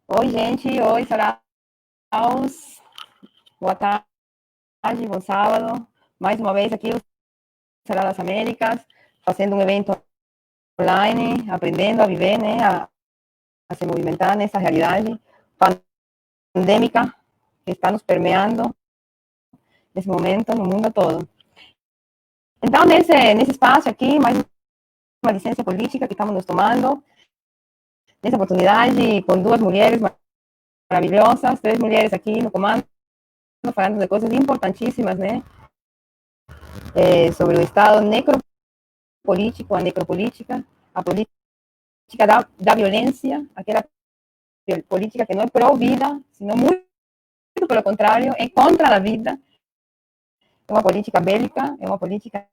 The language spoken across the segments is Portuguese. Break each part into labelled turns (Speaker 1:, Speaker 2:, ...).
Speaker 1: Oi, gente. Oi, Saraus. Boa tarde, bom sábado. Mais uma vez aqui, o Sarau das Américas, fazendo um evento online, aprendendo a viver, né, a se movimentar nessa realidade pandêmica que está nos permeando nesse momento no mundo todo. Então, nesse espaço aqui, mais uma licença política que estamos nos tomando, nessa oportunidade, com duas mulheres maravilhosas, três mulheres aqui no comando, falando de coisas importantíssimas, né? Sobre o estado necropolítico, a necropolítica, a política da violência, aquela política que não é pró-vida, sino muito pelo contrário, é contra a vida. É uma política bélica, é uma política,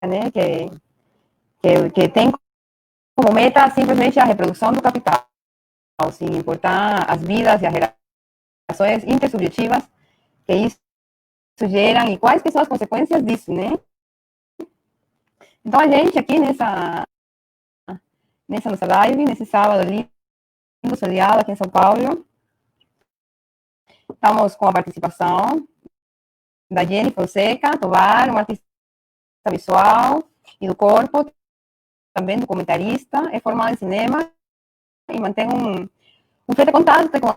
Speaker 1: né, que tem como meta simplesmente a reprodução do capital, sem importar as vidas e as relações intersubjetivas que isso geram e quais que são as consequências disso, né? Então, a gente aqui nessa nossa live, nesse sábado lindo, soleado aqui em São Paulo, estamos com a participação da Jenny Fonseca Tovar, uma artista visual e do corpo, também documentarista, é formada em cinema e mantém um certo contato com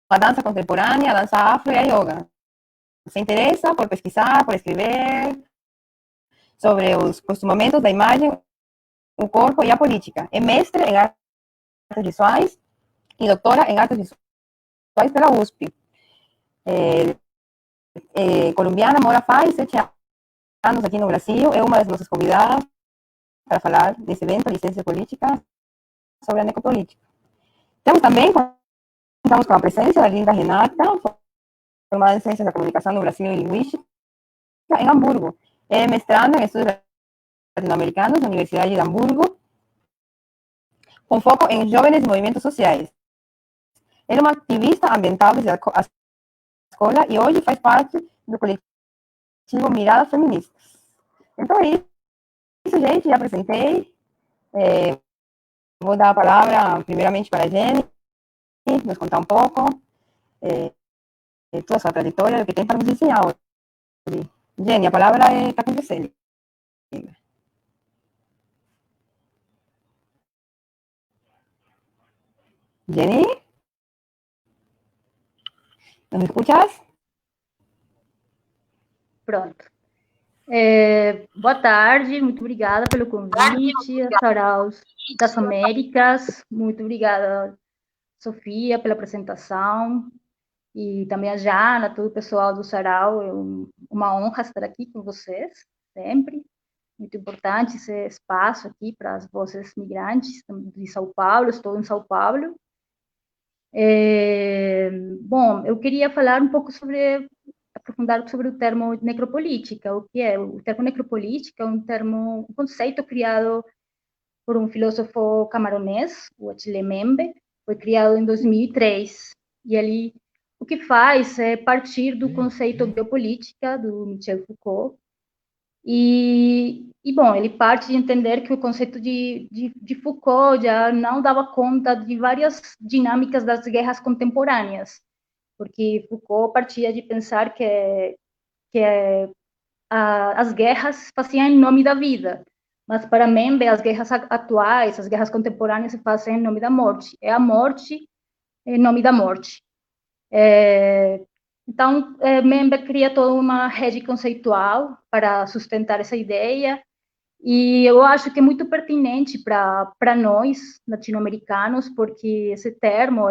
Speaker 1: a dança contemporânea, a dança afro e a yoga. Se interessa por pesquisar, por escrever sobre os costumamentos da imagem, o corpo e a política. É mestre em artes visuais e doutora em artes visuais pela USP. Colombiana, mora faz 7 anos aqui no Brasil, é uma das nossas convidadas para falar desse evento, licença política, sobre a necropolítica. Contamos com a presença da linda Renata, formada em Ciências da Comunicação no Brasil e Linguística, em Hamburgo. É mestranda em Estudos Latino-Americanos na Universidade de Hamburgo, com foco em jovens e movimentos sociais. Ele é uma ativista ambiental desde a escola e hoje faz parte do coletivo Miradas Feministas. Então é isso, gente, já apresentei. Vou dar a palavra primeiramente para a Jenny, nos contar um pouco toda a sua trajetória, o que tem para nos ensinar hoje. Jenny, a palavra está com você. Jenny, ¿nos escuchas?
Speaker 2: Pronto. Boa tarde, muito obrigada pelo convite, a Saraus das Américas, muito obrigada, Sofia, pela apresentação, e também a Jana, todo o pessoal do Sarau, é uma honra estar aqui com vocês, sempre, muito importante esse espaço aqui para as vozes migrantes de São Paulo, estou em São Paulo. Bom, eu queria falar um pouco aprofundar sobre o termo necropolítica. O que é? O termo necropolítica é um conceito criado por um filósofo camaronês, o Achille Mbembe, foi criado em 2003. E ele, o que faz é partir do conceito biopolítica do Michel Foucault. Bom, ele parte de entender que o conceito de Foucault já não dava conta de várias dinâmicas das guerras contemporâneas, porque Foucault partia de pensar que as guerras faziam em nome da vida, mas para Mbembe as guerras atuais, as guerras contemporâneas se fazem em nome da morte. É a morte em nome da morte. Então, Mbembe cria toda uma rede conceitual para sustentar essa ideia, e eu acho que é muito pertinente para nós, latino-americanos, porque esse termo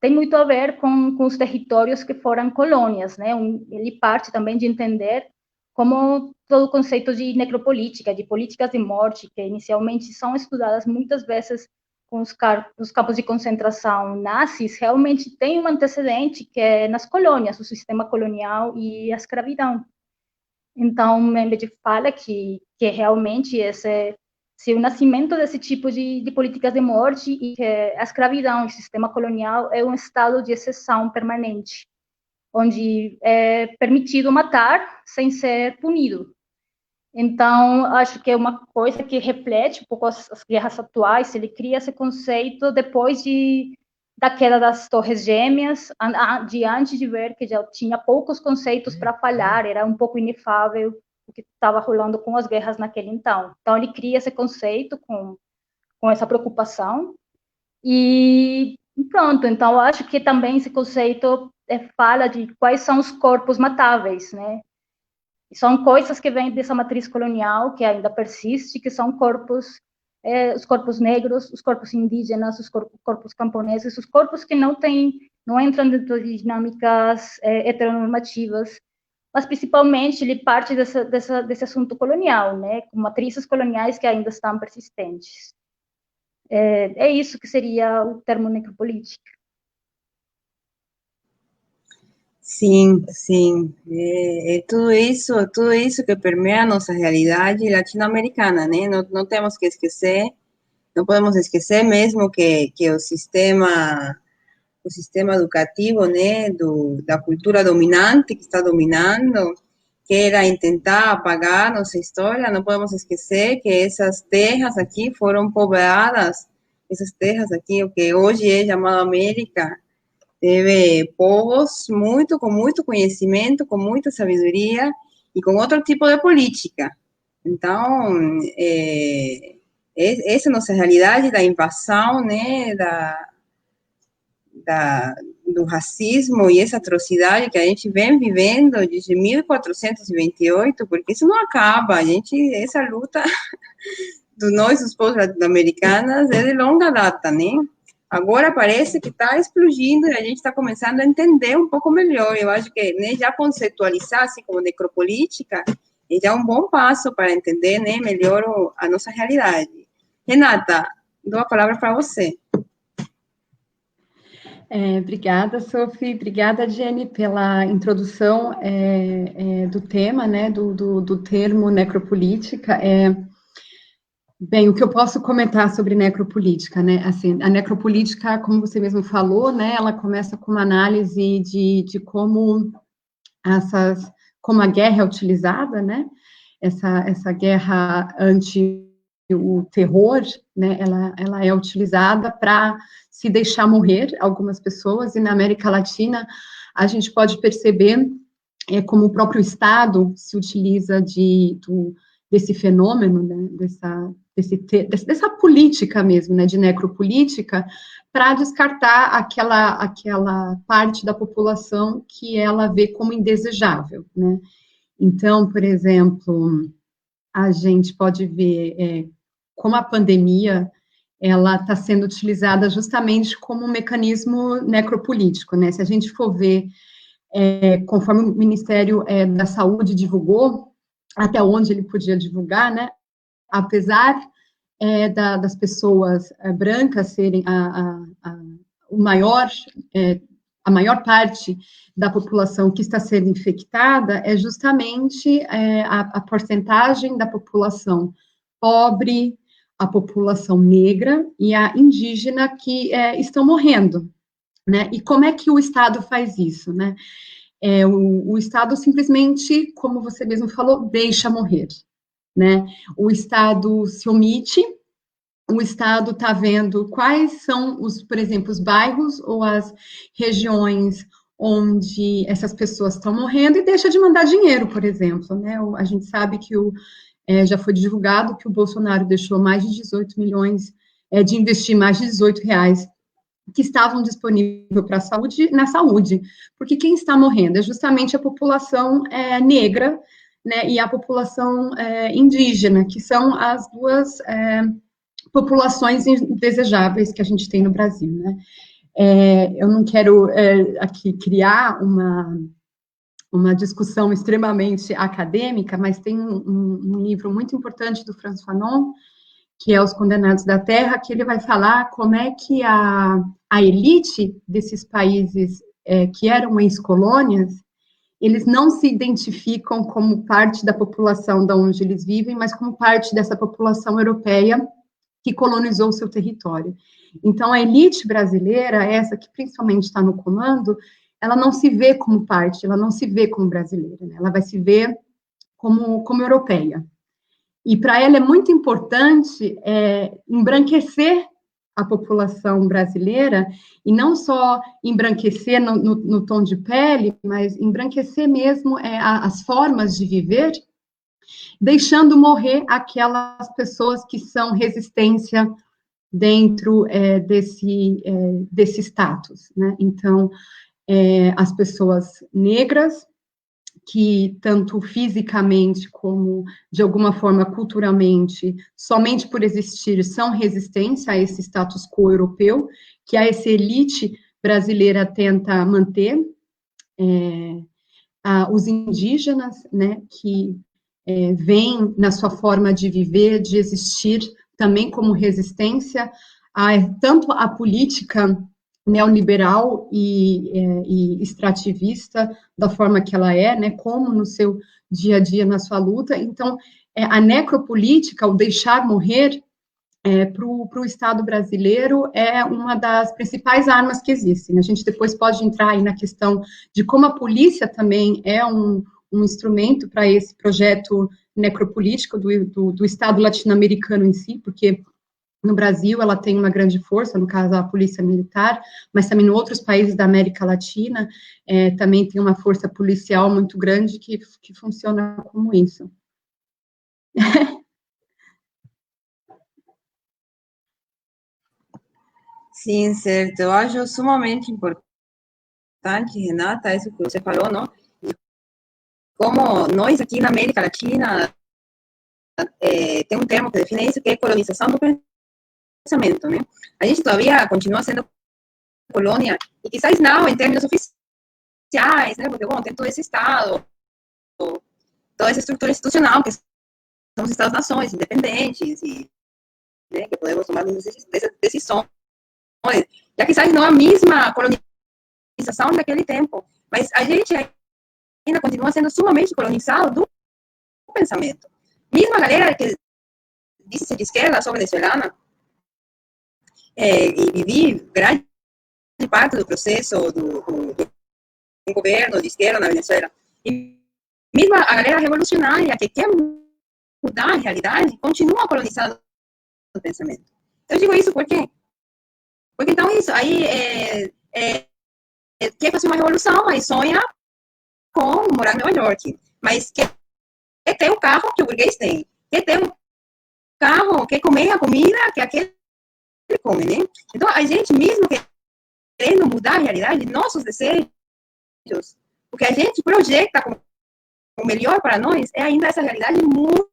Speaker 2: tem muito a ver com os territórios que foram colônias, né? Ele parte também de entender como todo o conceito de necropolítica, de políticas de morte, que inicialmente são estudadas muitas vezes com os campos de concentração nazis, realmente tem um antecedente que é nas colônias, o sistema colonial e a escravidão. Então, Mbembe fala que realmente se o nascimento desse tipo de políticas de morte e que a escravidão e o sistema colonial é um estado de exceção permanente, onde é permitido matar sem ser punido. Então, acho que é uma coisa que reflete um pouco as guerras atuais. Ele cria esse conceito depois da queda das Torres Gêmeas, diante de ver que já tinha poucos conceitos para falhar, era um pouco inefável o que estava rolando com as guerras naquele então. Então, ele cria esse conceito com essa preocupação, e pronto. Então, eu acho que também esse conceito fala de quais são os corpos matáveis, né? São coisas que vêm dessa matriz colonial, que ainda persiste, que são corpos, os corpos negros, os corpos indígenas, os corpos camponeses, os corpos que não entram dentro de dinâmicas heteronormativas, mas principalmente ele parte desse assunto colonial, né, com matrizes coloniais que ainda estão persistentes. É isso que seria o termo necropolítica.
Speaker 3: Sim, sim, é tudo isso que permeia a nossa realidade latino-americana, né? Não temos que esquecer, não podemos esquecer mesmo que o sistema educativo, né, da cultura dominante que está dominando, que era tentar apagar nossa história. Não podemos esquecer que essas terras aqui foram povoadas, essas terras aqui, o que hoje é chamado América, teve povos com muito conhecimento, com muita sabedoria e com outro tipo de política. Então, essa é a nossa realidade da invasão, né, do racismo e essa atrocidade que a gente vem vivendo desde 1428, porque isso não acaba. Essa luta dos povos latino-americanos é de longa data, né? Agora parece que está explodindo e a gente está começando a entender um pouco melhor. Eu acho que, né, já conceitualizar assim como necropolítica é já um bom passo para entender, né, melhor a nossa realidade. Renata, dou a palavra para você.
Speaker 4: Obrigada, Sophie. Obrigada, Jenny, pela introdução do tema, né, do termo necropolítica. Bem, o que eu posso comentar sobre necropolítica, né? Assim, a necropolítica, como você mesmo falou, né? Ela começa com uma análise de como como a guerra é utilizada, né? Essa guerra anti o terror, né? Ela é utilizada para se deixar morrer algumas pessoas, e na América Latina a gente pode perceber como o próprio Estado se utiliza desse fenômeno, né? Dessa política mesmo, né, de necropolítica, para descartar aquela parte da população que ela vê como indesejável, né. Então, por exemplo, a gente pode ver como a pandemia, ela está sendo utilizada justamente como um mecanismo necropolítico, né. Se a gente for ver, conforme o Ministério da Saúde divulgou, até onde ele podia divulgar, né, apesar das pessoas brancas serem a maior parte da população que está sendo infectada, é justamente a porcentagem da população pobre, a população negra e a indígena que estão morrendo, né? E como é que o Estado faz isso, né? O Estado simplesmente, como você mesmo falou, deixa morrer, né? O Estado se omite, o Estado está vendo quais são por exemplo, os bairros ou as regiões onde essas pessoas estão morrendo e deixa de mandar dinheiro, por exemplo, né? A gente sabe que já foi divulgado que o Bolsonaro deixou mais de 18 milhões, de investir mais de R$18 que estavam disponíveis para a saúde, na saúde, porque quem está morrendo é justamente a população negra, né, e a população indígena, que são as duas populações indesejáveis que a gente tem no Brasil, né. Eu não quero aqui criar uma discussão extremamente acadêmica, mas tem um livro muito importante do Frantz Fanon, que é Os Condenados da Terra, que ele vai falar como é que a elite desses países que eram ex-colônias, eles não se identificam como parte da população de onde eles vivem, mas como parte dessa população europeia que colonizou o seu território. Então, a elite brasileira, essa que principalmente está no comando, ela não se vê como parte, ela não se vê como brasileira, né? Ela vai se ver como europeia. E para ela é muito importante embranquecer a população brasileira, e não só embranquecer no tom de pele, mas embranquecer mesmo as formas de viver, deixando morrer aquelas pessoas que são resistência dentro desse status, né? Então, as pessoas negras, que tanto fisicamente como, de alguma forma, culturalmente, somente por existir, são resistência a esse status quo europeu, que essa elite brasileira tenta manter, os indígenas, né, que vêm na sua forma de viver, de existir, também como resistência, tanto a política neoliberal e extrativista, da forma que ela né, como no seu dia a dia, na sua luta. Então, a necropolítica, o deixar morrer, para o Estado brasileiro, é uma das principais armas que existem. A gente depois pode entrar aí na questão de como a polícia também é um instrumento para esse projeto necropolítico do Estado latino-americano em si, porque no Brasil, ela tem uma grande força, no caso, a Polícia Militar, mas também em outros países da América Latina, também tem uma força policial muito grande que funciona como isso.
Speaker 3: Sim, certo. Eu acho sumamente importante, Renata, isso que você falou, não? Como nós aqui na América Latina tem um termo que define isso, que é colonização do pensamento, né? A gente todavía continua sendo colônia, e quizás não em termos oficiais, né? Porque, bom, tem todo esse Estado, toda essa estrutura institucional, que são os Estados-nações independentes, e, né, que podemos tomar decisões. Já quizás não a mesma colonização daquele tempo, mas a gente ainda continua sendo sumamente colonizado do pensamento. Mesmo a galera que disse de esquerda, sou venezuelana, e vivi grande parte do processo do governo de esquerda na Venezuela. E mesmo a galera revolucionária que quer mudar a realidade, continua colonizada do pensamento. Eu digo isso porque então isso, aí quer fazer uma revolução, aí sonha com morar em Nova York, mas quer ter o carro que o burguês tem, quer ter um carro, quer comer a comida que aquele come, né? Então, a gente mesmo querendo mudar a realidade, nossos desejos, o que a gente projeta como o melhor para nós, é ainda essa realidade muito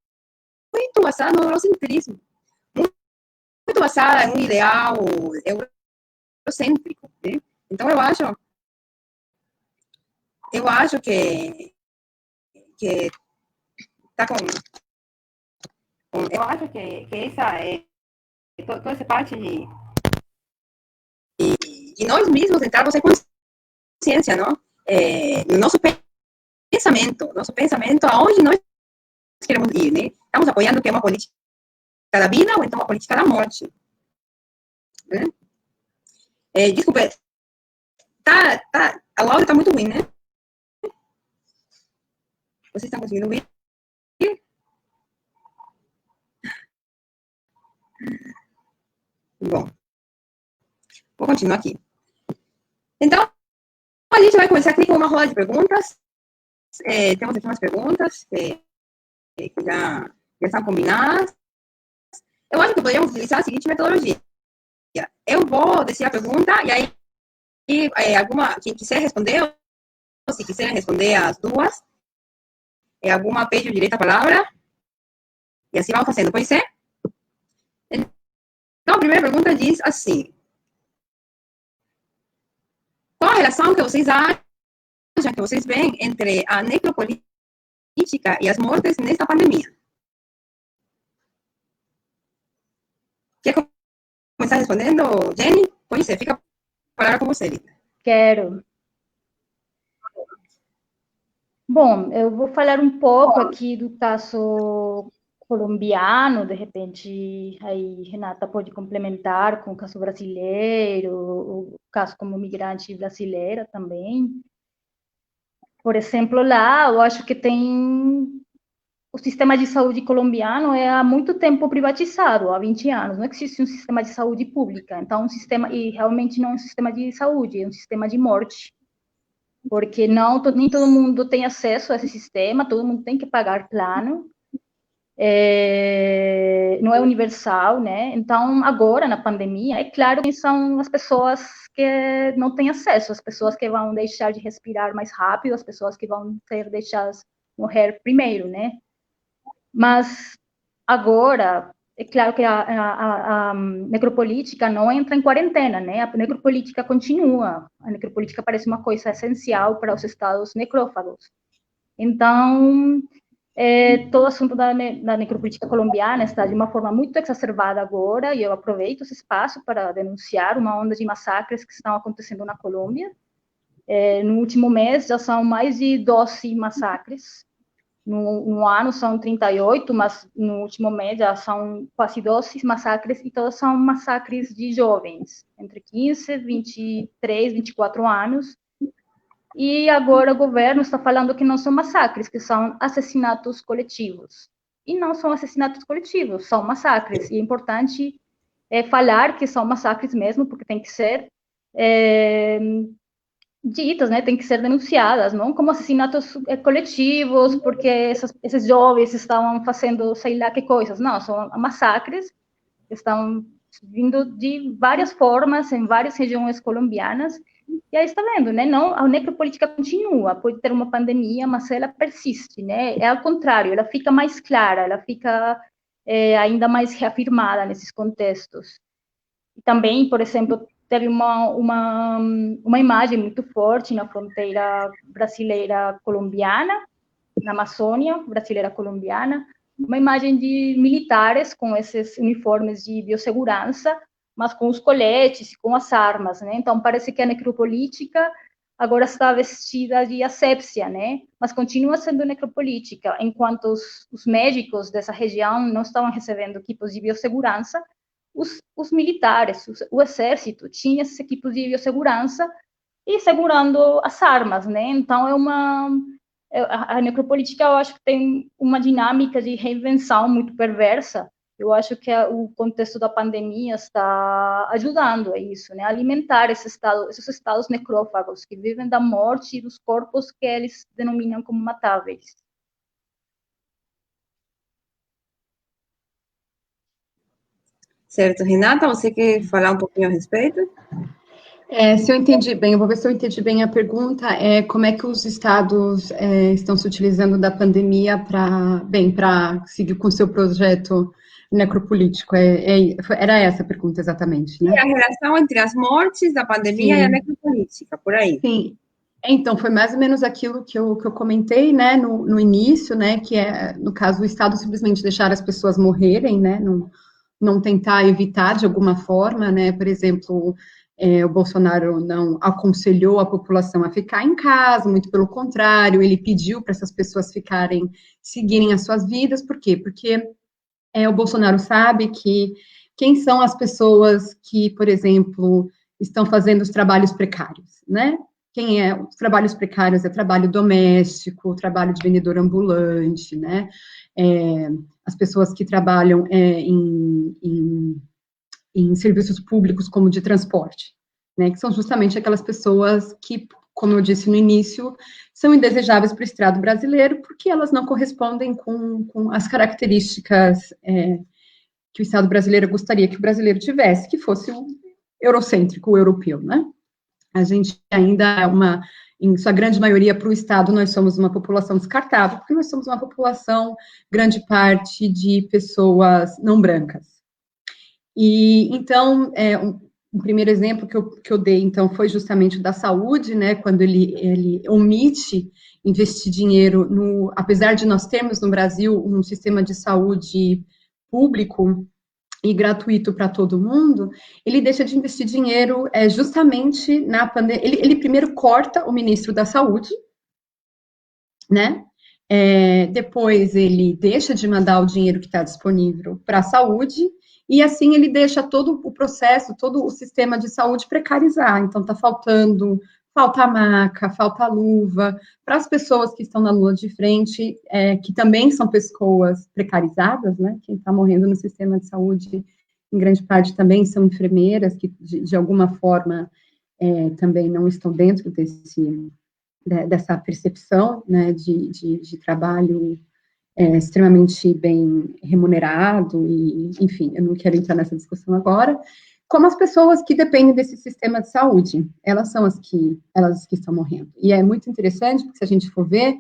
Speaker 3: basada no eurocentrismo, muito basada em um ideal eurocêntrico, né? Então, eu acho que tá com eu acho que essa toda essa parte de nós mesmos entrarmos em consciência, não? No nosso pensamento, aonde nós queremos ir, né? Estamos apoiando que é uma política da vida ou então uma política da morte, né? Desculpa, o áudio está muito ruim, né? Vocês estão conseguindo ouvir? Bom, vou continuar aqui. Então, a gente vai começar aqui com uma roda de perguntas. Temos aqui umas perguntas que já estão combinadas. Eu acho que podemos utilizar a seguinte metodologia. Eu vou descer a pergunta e aí quem quiser responder, ou se quiser responder as duas, alguma pede o direito à palavra. E assim vamos fazendo, pode ser? Então, a primeira pergunta diz assim: qual a relação que vocês acham, que vocês veem entre a necropolítica e as mortes nesta pandemia? Quer começar respondendo, Jenny? Pode ser, fica a palavra com você, Lita.
Speaker 2: Quero. Bom, eu vou falar um pouco aqui do caso colombiano, de repente, aí Renata pode complementar com o caso brasileiro, o caso como migrante brasileira também. Por exemplo, lá eu acho que tem o sistema de saúde colombiano é há muito tempo privatizado, há 20 anos, não existe um sistema de saúde pública, então e realmente não é um sistema de saúde, é um sistema de morte, porque nem todo mundo tem acesso a esse sistema, todo mundo tem que pagar plano, não é universal, né? Então, agora, na pandemia, é claro que são as pessoas que não têm acesso, as pessoas que vão deixar de respirar mais rápido, as pessoas que vão ser deixadas morrer primeiro, né? Mas agora, é claro que a necropolítica não entra em quarentena, né? A necropolítica continua. A necropolítica parece uma coisa essencial para os estados necrófagos. Então, todo o assunto da necropolítica colombiana está de uma forma muito exacerbada agora, e eu aproveito esse espaço para denunciar uma onda de massacres que estão acontecendo na Colômbia. No último mês, já são mais de 12 massacres. No ano são 38, mas no último mês já são quase 12 massacres, e todos são massacres de jovens, entre 15, 23, 24 anos. E agora o governo está falando que não são massacres, que são assassinatos coletivos. E não são assassinatos coletivos, são massacres. E é importante falar que são massacres mesmo, porque tem que ser ditas, né, tem que ser denunciadas, não como assassinatos coletivos, porque esses jovens estavam fazendo sei lá que coisas, não, são massacres que estão vindo de várias formas, em várias regiões colombianas, e aí está vendo, né, não, a necropolítica continua, pode ter uma pandemia, mas ela persiste, né, é ao contrário, ela fica mais clara, ela fica ainda mais reafirmada nesses contextos. E também, por exemplo, teve uma imagem muito forte na fronteira brasileira-colombiana, na Amazônia brasileira-colombiana, uma imagem de militares com esses uniformes de biossegurança, mas com os coletes e com as armas, né? Então, parece que a necropolítica agora está vestida de asepsia, né? Mas continua sendo necropolítica, enquanto os médicos dessa região não estavam recebendo equipos de biossegurança, os militares, o exército, tinha esses equipos de biossegurança e segurando as armas, né? Então, a necropolítica, eu acho que tem uma dinâmica de reinvenção muito perversa. Eu acho que o contexto da pandemia está ajudando a isso, né? A alimentar esses estados necrófagos que vivem da morte e dos corpos que eles denominam como matáveis.
Speaker 3: Certo. Renata, você quer falar um pouquinho a respeito?
Speaker 4: Se eu entendi bem, eu vou ver se eu entendi bem a pergunta, como é que os estados estão se utilizando da pandemia para seguir com o seu projeto necropolítico? Era essa a pergunta exatamente, né?
Speaker 3: E a relação entre as mortes da pandemia, sim, e a necropolítica, por aí.
Speaker 4: Sim. Então, foi mais ou menos aquilo que eu comentei, né, no início, né, que no caso, o Estado simplesmente deixar as pessoas morrerem, né, não tentar evitar de alguma forma, né, por exemplo, o Bolsonaro não aconselhou a população a ficar em casa, muito pelo contrário, ele pediu para essas pessoas seguirem as suas vidas, por quê? Porque o Bolsonaro sabe que quem são as pessoas que, por exemplo, estão fazendo os trabalhos precários, né? Os trabalhos precários é trabalho doméstico, trabalho de vendedor ambulante, né? As pessoas que trabalham em serviços públicos como de transporte, né? Que são justamente aquelas pessoas que, como eu disse no início, são indesejáveis para o Estado brasileiro porque elas não correspondem com as características que o Estado brasileiro gostaria que o brasileiro tivesse, que fosse o eurocêntrico, o europeu, né? A gente ainda em sua grande maioria, para o Estado, nós somos uma população descartável, porque nós somos uma população, grande parte, de pessoas não brancas. E, então, o primeiro exemplo que eu dei, então, foi justamente o da saúde, né, quando ele omite investir dinheiro apesar de nós termos no Brasil um sistema de saúde público e gratuito para todo mundo, ele deixa de investir dinheiro justamente na pandemia. Ele primeiro corta o ministro da Saúde, né? Depois ele deixa de mandar o dinheiro que está disponível para a saúde, e assim ele deixa todo o processo, todo o sistema de saúde precarizar. Então, está faltando falta maca, falta luva, para as pessoas que estão na linha de frente, que também são pessoas precarizadas, né? Quem está morrendo no sistema de saúde, em grande parte, também são enfermeiras, que de alguma forma também não estão dentro dessa percepção, né, de trabalho extremamente bem remunerado, e, enfim, eu não quero entrar nessa discussão agora, como as pessoas que dependem desse sistema de saúde, elas são as que estão morrendo. E é muito interessante, porque se a gente for ver,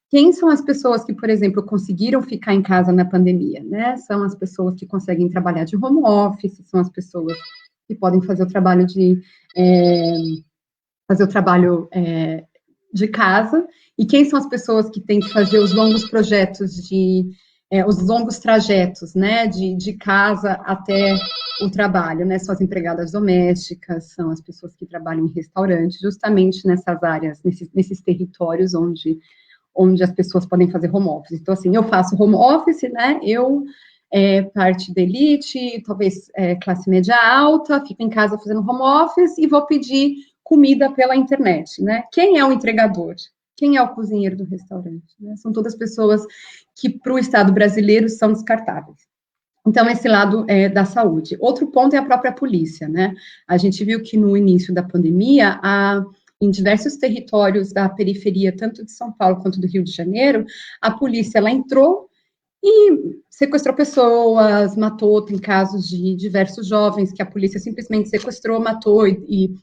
Speaker 4: quem são as pessoas que, por exemplo, conseguiram ficar em casa na pandemia, né? São as pessoas que conseguem trabalhar de home office, são as pessoas que podem fazer o trabalho de casa, e quem são as pessoas que têm que fazer os longos projetos os longos trajetos, né, de casa até o trabalho, né, são as empregadas domésticas, são as pessoas que trabalham em restaurantes, justamente nessas áreas, nesses territórios onde as pessoas podem fazer home office. Então, assim, eu faço home office, né, parte da elite, talvez classe média alta, fico em casa fazendo home office e vou pedir comida pela internet, né? Quem é o entregador? Quem é o cozinheiro do restaurante? Né? São todas pessoas que, para o Estado brasileiro, são descartáveis. Então, esse lado da saúde. Outro ponto é a própria polícia, né? A gente viu que no início da pandemia, em diversos territórios da periferia, tanto de São Paulo quanto do Rio de Janeiro, a polícia, ela entrou e sequestrou pessoas, matou, tem casos de diversos jovens que a polícia simplesmente sequestrou, matou e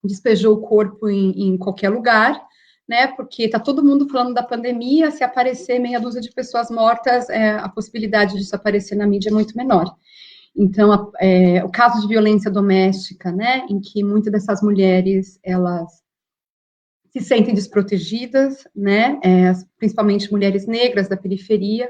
Speaker 4: despejou o corpo em qualquer lugar, né, porque está todo mundo falando da pandemia, se aparecer meia dúzia de pessoas mortas, a possibilidade disso aparecer na mídia é muito menor. Então, o caso de violência doméstica, né, em que muitas dessas mulheres, elas se sentem desprotegidas, né, principalmente mulheres negras da periferia,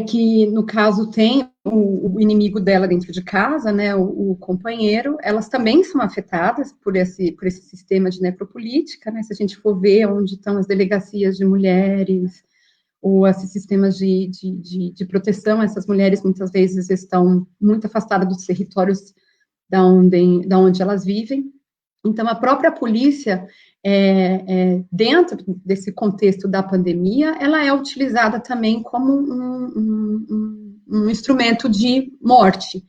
Speaker 4: que, no caso, tem o inimigo dela dentro de casa, né, o companheiro, elas também são afetadas por esse sistema de necropolítica, né, se a gente for ver onde estão as delegacias de mulheres, ou esses sistemas de proteção, essas mulheres muitas vezes estão muito afastadas dos territórios da onde elas vivem. Então, a própria polícia, dentro desse contexto da pandemia, ela é utilizada também como um instrumento de morte,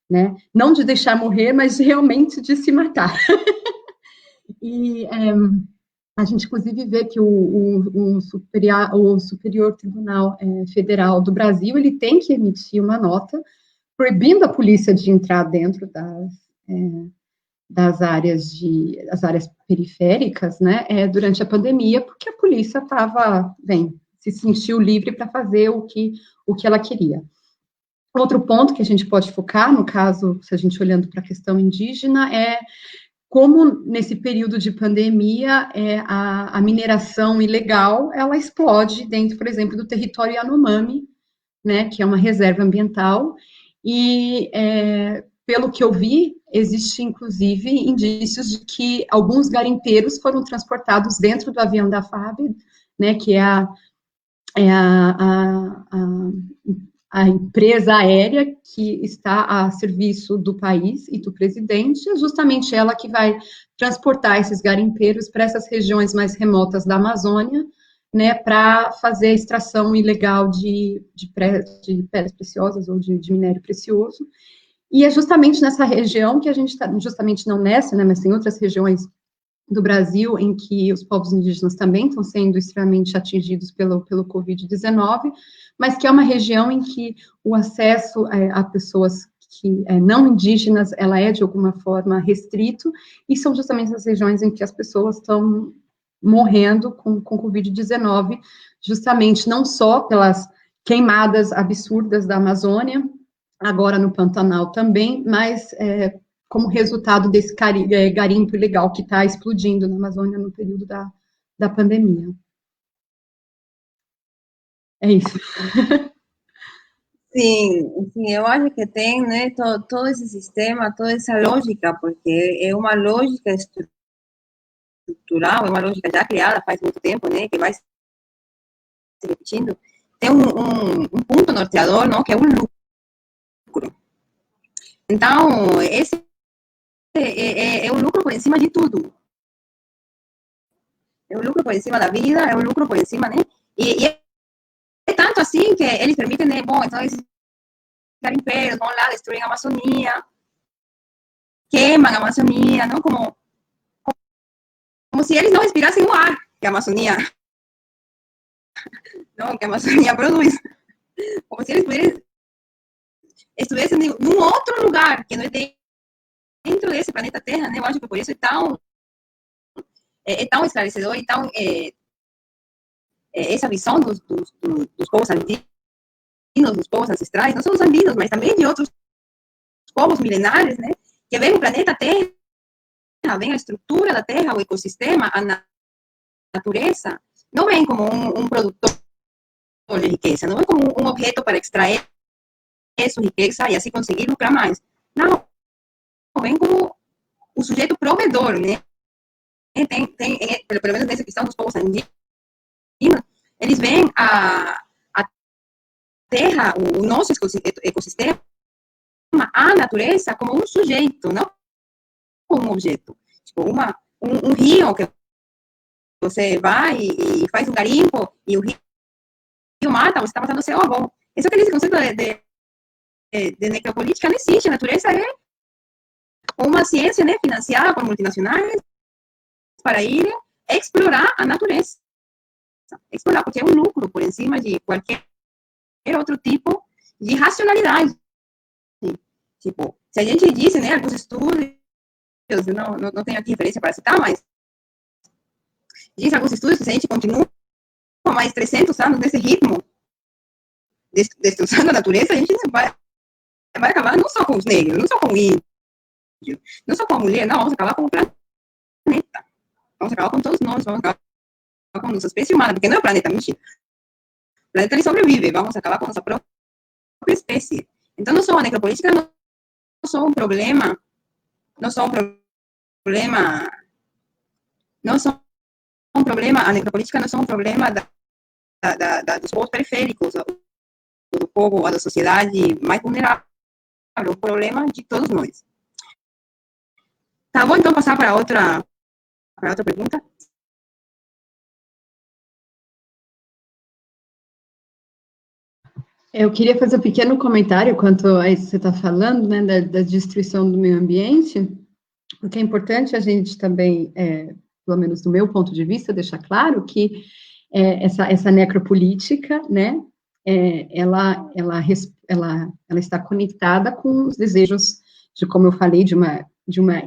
Speaker 4: né? Não de deixar morrer, mas realmente de se matar. E a gente, inclusive, vê que o Superior Tribunal Federal do Brasil, ele tem que emitir uma nota proibindo a polícia de entrar dentro das áreas periféricas, né, durante a pandemia, porque a polícia se sentiu livre para fazer o que ela queria. Outro ponto que a gente pode focar, no caso, se a gente olhando para a questão indígena, é como, nesse período de pandemia, a mineração ilegal, ela explode dentro, por exemplo, do território Yanomami, né, que é uma reserva ambiental, e pelo que eu vi, existe, inclusive, indícios de que alguns garimpeiros foram transportados dentro do avião da FAB, né, que é a empresa aérea que está a serviço do país e do presidente, é justamente ela que vai transportar esses garimpeiros para essas regiões mais remotas da Amazônia, né, para fazer a extração ilegal de pedras preciosas ou de minério precioso. E é justamente nessa região que a gente está, justamente não nessa, né, mas em outras regiões do Brasil, em que os povos indígenas também estão sendo extremamente atingidos pelo Covid-19, mas que é uma região em que o acesso a pessoas que não indígenas, ela é de alguma forma restrito, e são justamente as regiões em que as pessoas estão morrendo com Covid-19, justamente não só pelas queimadas absurdas da Amazônia, agora no Pantanal também, mas como resultado desse garimpo ilegal que está explodindo na Amazônia no período da pandemia. É isso.
Speaker 3: Sim, eu acho que tem, né, todo esse sistema, toda essa lógica, porque é uma lógica estrutural, é uma lógica já criada faz muito tempo, né, que vai se repetindo. Tem um ponto norteador, não, que é o lucro. Então, esse é o lucro por cima de tudo. É o lucro por cima da vida, é o lucro por cima, né? E é tanto assim que eles permitem, né? Bom, então esses garimpeiros vão lá, destruem a Amazônia, queimam a Amazônia, não? Como se eles não respirassem o ar que a Amazônia, não, que a Amazônia produz. Como se eles estivessem em um outro lugar, que não é dentro desse planeta Terra, né? Eu acho que por isso é tão esclarecedor e tão essa visão dos povos andinos, dos povos ancestrais, não só os andinos, mas também de outros povos milenares, né? Que vem o planeta Terra, vem a estrutura da Terra, o ecossistema, a natureza, não vem como um produtor de riqueza, não é como um objeto para extrair sua riqueza e assim conseguir lucrar mais. Não, vem como o sujeito provedor, né? Pelo menos nessa questão dos povos andinos, eles veem a Terra, o nosso ecossistema, a natureza como um sujeito, não como um objeto. Tipo, um rio que você vai e faz um garimpo e o rio mata, você está matando o seu avô. Esse é aquele conceito de necropolítica, não existe. A natureza é uma ciência, né, financiada por multinacionais para ir explorar a natureza. Explorar, porque é um lucro por cima de qualquer outro tipo de racionalidade. Tipo, se a gente disse, né, alguns estudos, eu não tenho aqui referência para citar, mas diz alguns estudos que se a gente continua mais 300 anos nesse ritmo, destruição da natureza, a gente vai acabar não só com os negros, não só com o índio, não só com a mulher, não, vamos acabar com o planeta. Vamos acabar com todos nós, vamos acabar com a nossa espécie humana, porque não é o planeta, mentira. O planeta ele sobrevive, vamos acabar com a nossa própria espécie. Então, não só a necropolítica, não só um problema, não só um problema, não só um problema, a necropolítica não é só um problema dos povos periféricos, do povo, da sociedade mais vulnerável, é um problema de todos nós. Tá bom, então, passar para outra pergunta?
Speaker 4: Eu queria fazer um pequeno comentário quanto a isso que você está falando, né, da destruição do meio ambiente, porque é importante a gente também, pelo menos do meu ponto de vista, deixar claro que essa necropolítica, né, ela está conectada com os desejos de, como eu falei, de uma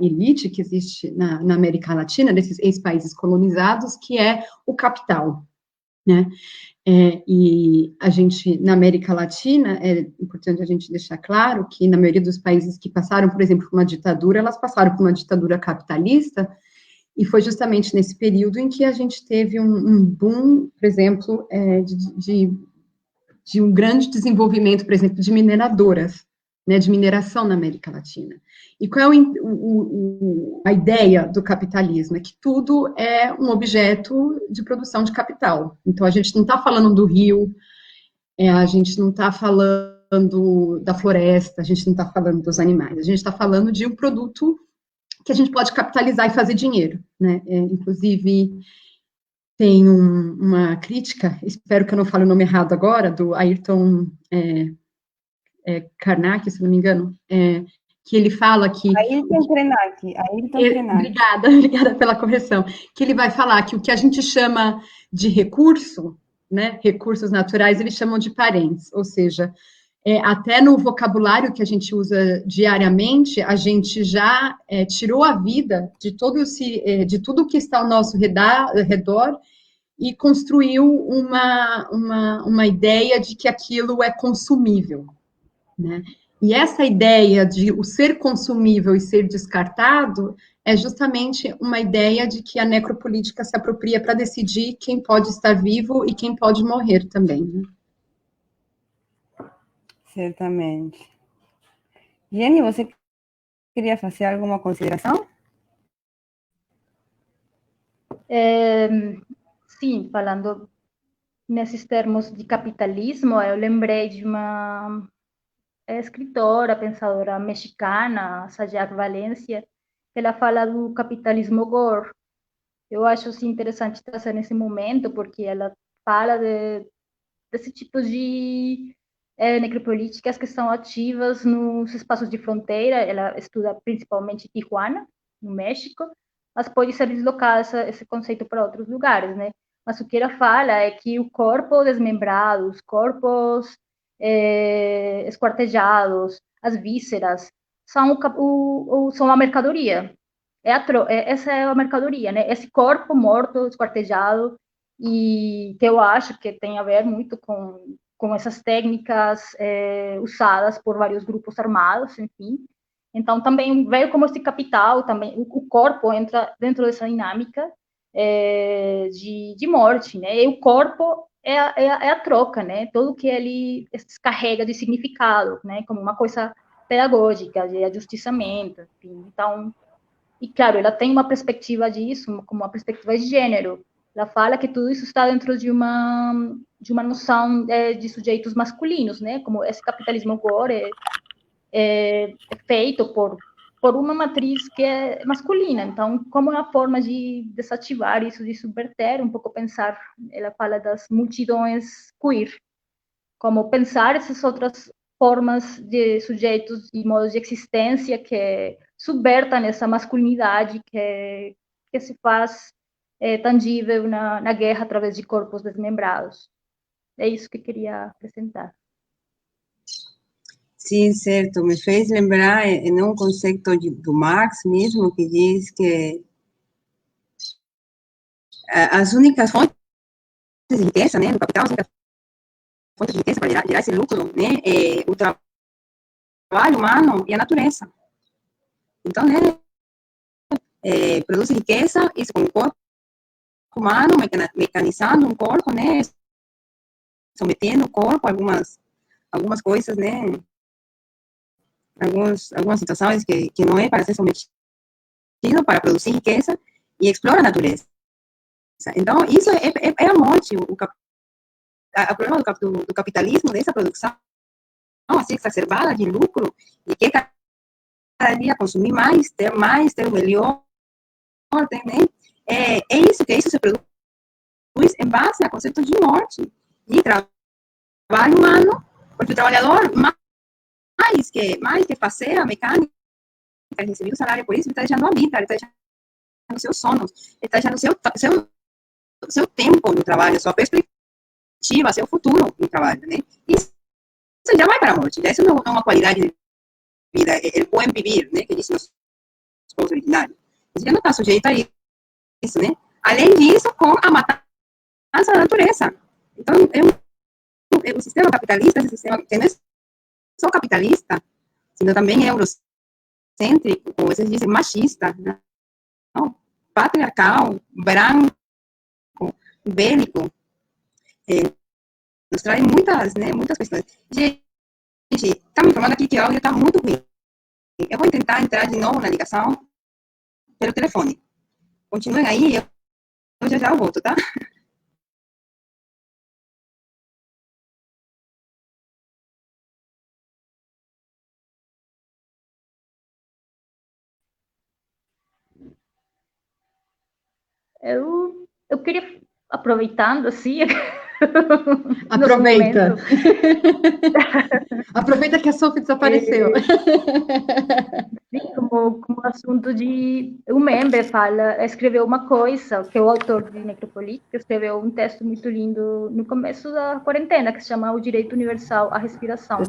Speaker 4: elite que existe na América Latina, desses ex-países colonizados, que é o capital, né? E a gente, na América Latina, é importante a gente deixar claro que, na maioria dos países que passaram, por exemplo, por uma ditadura, elas passaram por uma ditadura capitalista, e foi justamente nesse período em que a gente teve um boom, por exemplo, de um grande desenvolvimento, por exemplo, de mineradoras, né, de mineração na América Latina. E qual é a ideia do capitalismo? É que tudo é um objeto de produção de capital. Então, a gente não está falando do rio, a gente não está falando da floresta, a gente não está falando dos animais, a gente está falando de um produto que a gente pode capitalizar e fazer dinheiro, né? Inclusive, tem uma crítica, espero que eu não fale o nome errado agora, do Ayrton Karnak, se não me engano, que ele fala que...
Speaker 1: Ayrton Krenak.
Speaker 4: Obrigada pela correção. Que ele vai falar que o que a gente chama de recurso, né, recursos naturais, eles chamam de parentes, ou seja, até no vocabulário que a gente usa diariamente, a gente já tirou a vida de tudo que está ao nosso redor e construiu uma ideia de que aquilo é consumível, né? E essa ideia de o ser consumível e ser descartado é justamente uma ideia de que a necropolítica se apropria para decidir quem pode estar vivo e quem pode morrer também, né?
Speaker 1: Certamente. Jenny, você queria fazer alguma consideração?
Speaker 2: Sim, falando nesses termos de capitalismo, eu lembrei de uma escritora, pensadora mexicana, Sayak Valencia, ela fala do capitalismo gore, Eu acho assim, interessante trazer nesse momento, porque ela fala desse tipo de necropolíticas que são ativas nos espaços de fronteira. Ela estuda principalmente Tijuana, no México, mas pode ser deslocado esse conceito para outros lugares, né? Mas o que ela fala é que o corpo desmembrado, os corpos esquartejados, as vísceras, são uma mercadoria. Essa é a mercadoria, né? Esse corpo morto, esquartejado, e que eu acho que tem a ver muito com essas técnicas usadas por vários grupos armados, enfim. Então, também veio como esse capital, também o corpo entra dentro dessa dinâmica de morte, né? E o corpo é a troca, né? Tudo que ele descarrega de significado, né? Como uma coisa pedagógica, de ajustiçamento, enfim. Então, e claro, ela tem uma perspectiva disso, como uma perspectiva de gênero. Ela fala que tudo isso está dentro de uma noção de sujeitos masculinos, né? Como esse capitalismo gore é feito por uma matriz que é masculina. Então, como é a forma de desativar isso, de subverter, um pouco pensar, ela fala das multidões queer, como pensar essas outras formas de sujeitos e modos de existência que subvertam essa masculinidade que se faz tangível na guerra através de corpos desmembrados. É isso que queria apresentar.
Speaker 3: Sim, certo. Me fez lembrar em um conceito do Marx mesmo, que diz que as únicas fontes de riqueza, né, do capital, as únicas fontes de riqueza para gerar esse lucro, né, é o trabalho humano e a natureza. Então, né, produz riqueza, isso com o corpo humano, mecanizando um corpo, né, sometendo o corpo a algumas coisas, né, algumas situações que não é para ser sometido, para produzir riqueza, e explora a natureza. Então, isso é a morte, o problema do capitalismo, dessa produção assim, exacerbada de lucro, e que cada dia consumir mais, ter o melhor, né? Isso, que isso se produz em base a conceito de morte, de trabalho humano, porque o trabalhador, mais que fazer a mecânica, receber o salário por isso, ele está deixando a vida, ele está deixando os seus sonhos, ele está deixando seu tempo no trabalho, sua perspectiva, seu futuro no trabalho, né? Isso já vai para a morte, isso não é uma qualidade de vida, ele pode viver, né? Que dizem os povos originários. Ele já não está sujeito a isso, né? Além disso, com a matança da natureza. Então, o sistema capitalista, esse sistema que não é só capitalista, sino também é eurocêntrico, como vocês dizem, machista, né? Não, patriarcal, branco, bélico, nos traz muitas questões. Gente, está me informando aqui que o áudio está muito ruim. Eu vou tentar entrar de novo na ligação pelo telefone. Continuem aí, eu já volto, tá?
Speaker 2: Eu queria, aproveitando assim,
Speaker 4: Aproveita. Aproveita que a Sophie desapareceu.
Speaker 2: Sim, como assunto de... O Membe escreveu uma coisa, que é o autor de Necropolítica, escreveu um texto muito lindo no começo da quarentena, que se chama O Direito Universal à Respiração.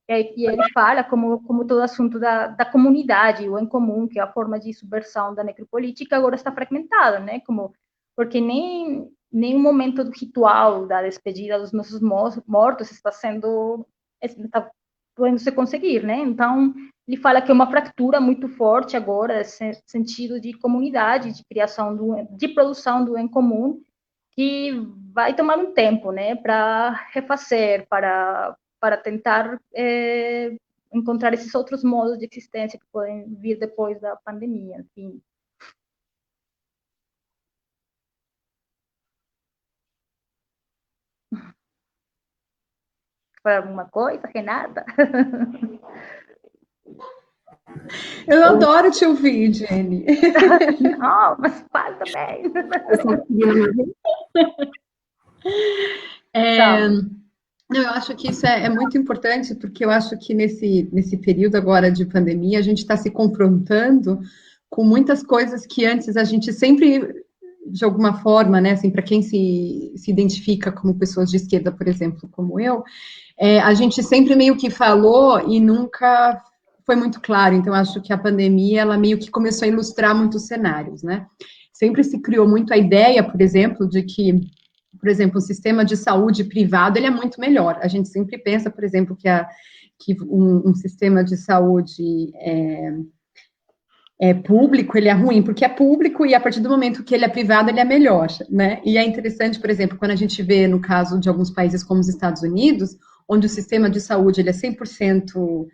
Speaker 2: E ele fala como todo assunto da comunidade, o em comum, que é a forma de subversão da necropolítica, agora está fragmentado, né? Porque nem o momento do ritual da despedida dos nossos mortos está podendo se conseguir, né? Então, ele fala que é uma fractura muito forte agora, nesse sentido de comunidade, de criação, de produção do em comum, que vai tomar um tempo, né, para refazer, para tentar encontrar esses outros modos de existência que podem vir depois da pandemia, enfim. Foi alguma coisa, Renata?
Speaker 4: Eu adoro te ouvir, Jenny.
Speaker 2: Não, mas faz também.
Speaker 5: Você está conseguindo me ouvir?
Speaker 4: Não, eu acho que isso é muito importante, porque eu acho que nesse período agora de pandemia, a gente está se confrontando com muitas coisas que antes a gente sempre, de alguma forma, né, assim, para quem se identifica como pessoas de esquerda, por exemplo, como eu, a gente sempre meio que falou e nunca foi muito claro. Então, acho que a pandemia, ela meio que começou a ilustrar muitos cenários, né? Sempre se criou muito a ideia, por exemplo, de que, por exemplo, o sistema de saúde privado, ele é muito melhor. A gente sempre pensa, por exemplo, que um sistema de saúde público, ele é ruim, porque é público e a partir do momento que ele é privado, ele é melhor, né? E é interessante, por exemplo, quando a gente vê no caso de alguns países como os Estados Unidos, onde o sistema de saúde ele é 100%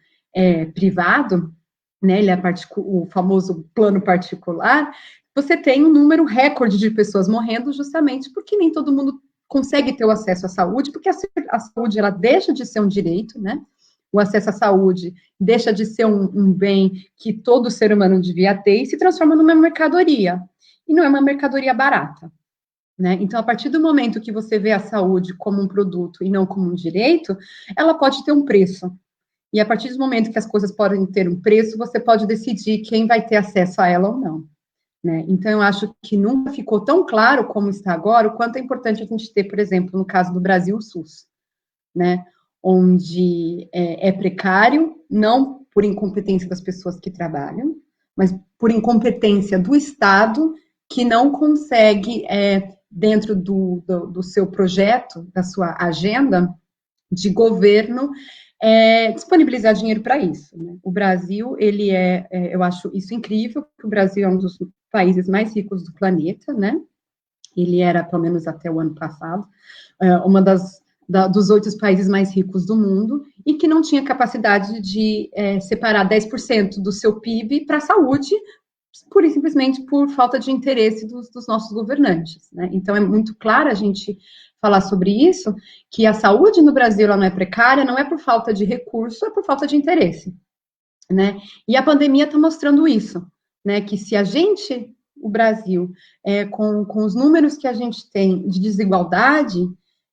Speaker 4: privado, né? Ele é o famoso plano particular. Você tem um número recorde de pessoas morrendo justamente porque nem todo mundo consegue ter o acesso à saúde, porque a saúde ela deixa de ser um direito, né? O acesso à saúde deixa de ser um bem que todo ser humano devia ter e se transforma numa mercadoria. E não é uma mercadoria barata, né? Então, a partir do momento que você vê a saúde como um produto e não como um direito, ela pode ter um preço. E a partir do momento que as coisas podem ter um preço, você pode decidir quem vai ter acesso a ela ou não, né? Então, eu acho que nunca ficou tão claro como está agora o quanto é importante a gente ter, por exemplo, no caso do Brasil, o SUS, né? Onde é precário, não por incompetência das pessoas que trabalham, mas por incompetência do Estado, que não consegue, dentro do seu projeto, da sua agenda de governo, disponibilizar dinheiro para isso, né? O Brasil, ele eu acho isso incrível, porque o Brasil é um dos países mais ricos do planeta, né? Ele era, pelo menos até o ano passado, uma dos 8 países mais ricos do mundo, e que não tinha capacidade de separar 10% do seu PIB para a saúde, pura e simplesmente por falta de interesse dos nossos governantes, né? Então, é muito claro a gente falar sobre isso, que a saúde no Brasil ela não é precária, não é por falta de recurso, é por falta de interesse, né? E a pandemia está mostrando isso, né? Que se a gente, o Brasil, com os números que a gente tem de desigualdade,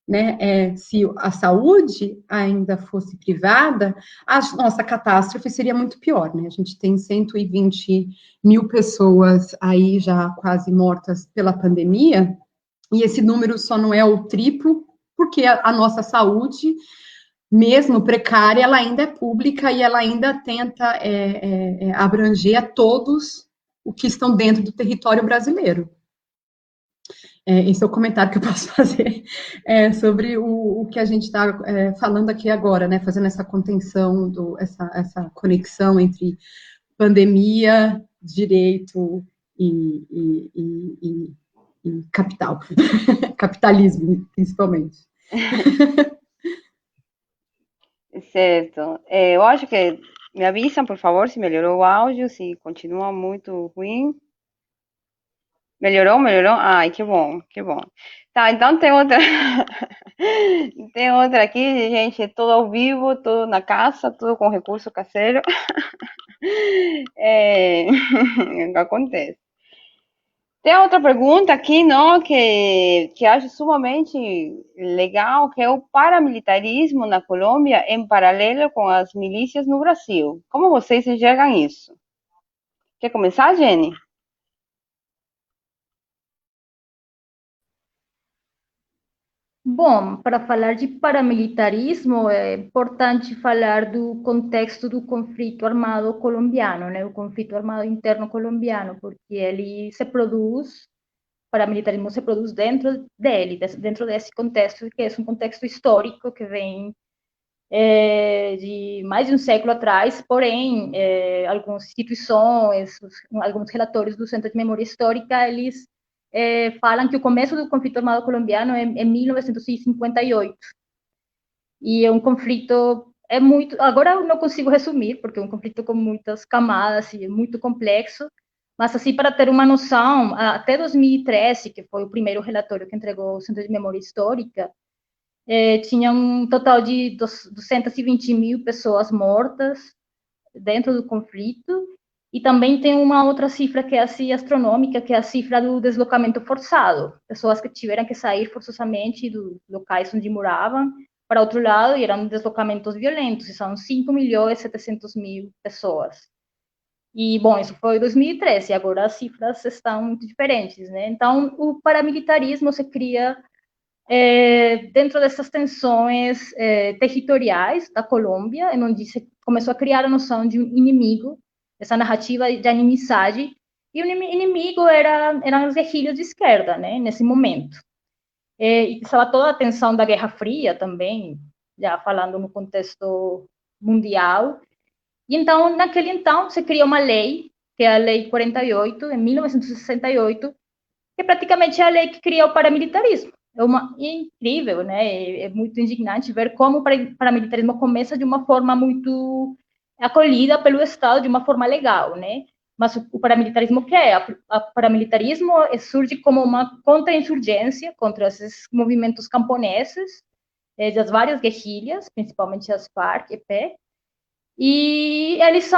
Speaker 4: né, se a saúde ainda fosse privada, a nossa catástrofe seria muito pior, né? A gente tem 120 mil pessoas aí já quase mortas pela pandemia, e esse número só não é o triplo, porque a nossa saúde, mesmo precária, ela ainda é pública e ela ainda tenta abranger a todos os que estão dentro do território brasileiro. Esse é o comentário que eu posso fazer sobre o que a gente está falando aqui agora, né? Fazendo essa contenção, essa conexão entre pandemia, direito e capital, capitalismo, principalmente.
Speaker 1: Certo. Eu acho que me avisam, por favor, se melhorou o áudio, se continua muito ruim. Melhorou, melhorou? Ai, que bom, que bom. Tá, então tem outra. Tem outra aqui, gente, tudo ao vivo, tudo na casa, tudo com recurso caseiro. Acontece. Tem outra pergunta aqui, não, que acho sumamente legal, que é o paramilitarismo na Colômbia em paralelo com as milícias no Brasil. Como vocês enxergam isso? Quer começar, Jenny?
Speaker 2: Bom, para falar de paramilitarismo, é importante falar do contexto do conflito armado colombiano, né? O conflito armado interno colombiano, porque ele se produz, paramilitarismo se produz dentro dele, dentro desse contexto, que é um contexto histórico que vem de mais de um século atrás, porém, algumas instituições, alguns relatórios do Centro de Memória Histórica, eles falam que o começo do conflito armado colombiano é em 1958. E é um conflito, muito... Agora eu não consigo resumir, porque é um conflito com muitas camadas e é muito complexo, mas, assim, para ter uma noção, até 2013, que foi o primeiro relatório que entregou o Centro de Memória Histórica, tinha um total de 220 mil pessoas mortas, dentro do conflito, e também tem uma outra cifra que é assim astronômica, que é a cifra do deslocamento forçado, pessoas que tiveram que sair forçosamente dos locais onde moravam para outro lado, e eram deslocamentos violentos, e são 5.700.000 pessoas. E, bom, isso foi em 2013, e agora as cifras estão muito diferentes, né? Então, o paramilitarismo se cria dentro dessas tensões territoriais da Colômbia, em onde se começou a criar a noção de um inimigo, essa narrativa de inimizade, e o inimigo eram os guerrilhas de esquerda, né, nesse momento. E estava toda a tensão da Guerra Fria também, já falando no contexto mundial. E então, naquele então, se cria uma lei, que é a Lei 48, em 1968, que praticamente é a lei que cria o paramilitarismo. É incrível, né? É muito indignante ver como o paramilitarismo começa de uma forma muito acolhida pelo Estado, de uma forma legal, né? Mas o paramilitarismo, o que é? O paramilitarismo surge como uma contra-insurgência contra esses movimentos camponeses, das várias guerrilhas, principalmente as Farc, EP, e eles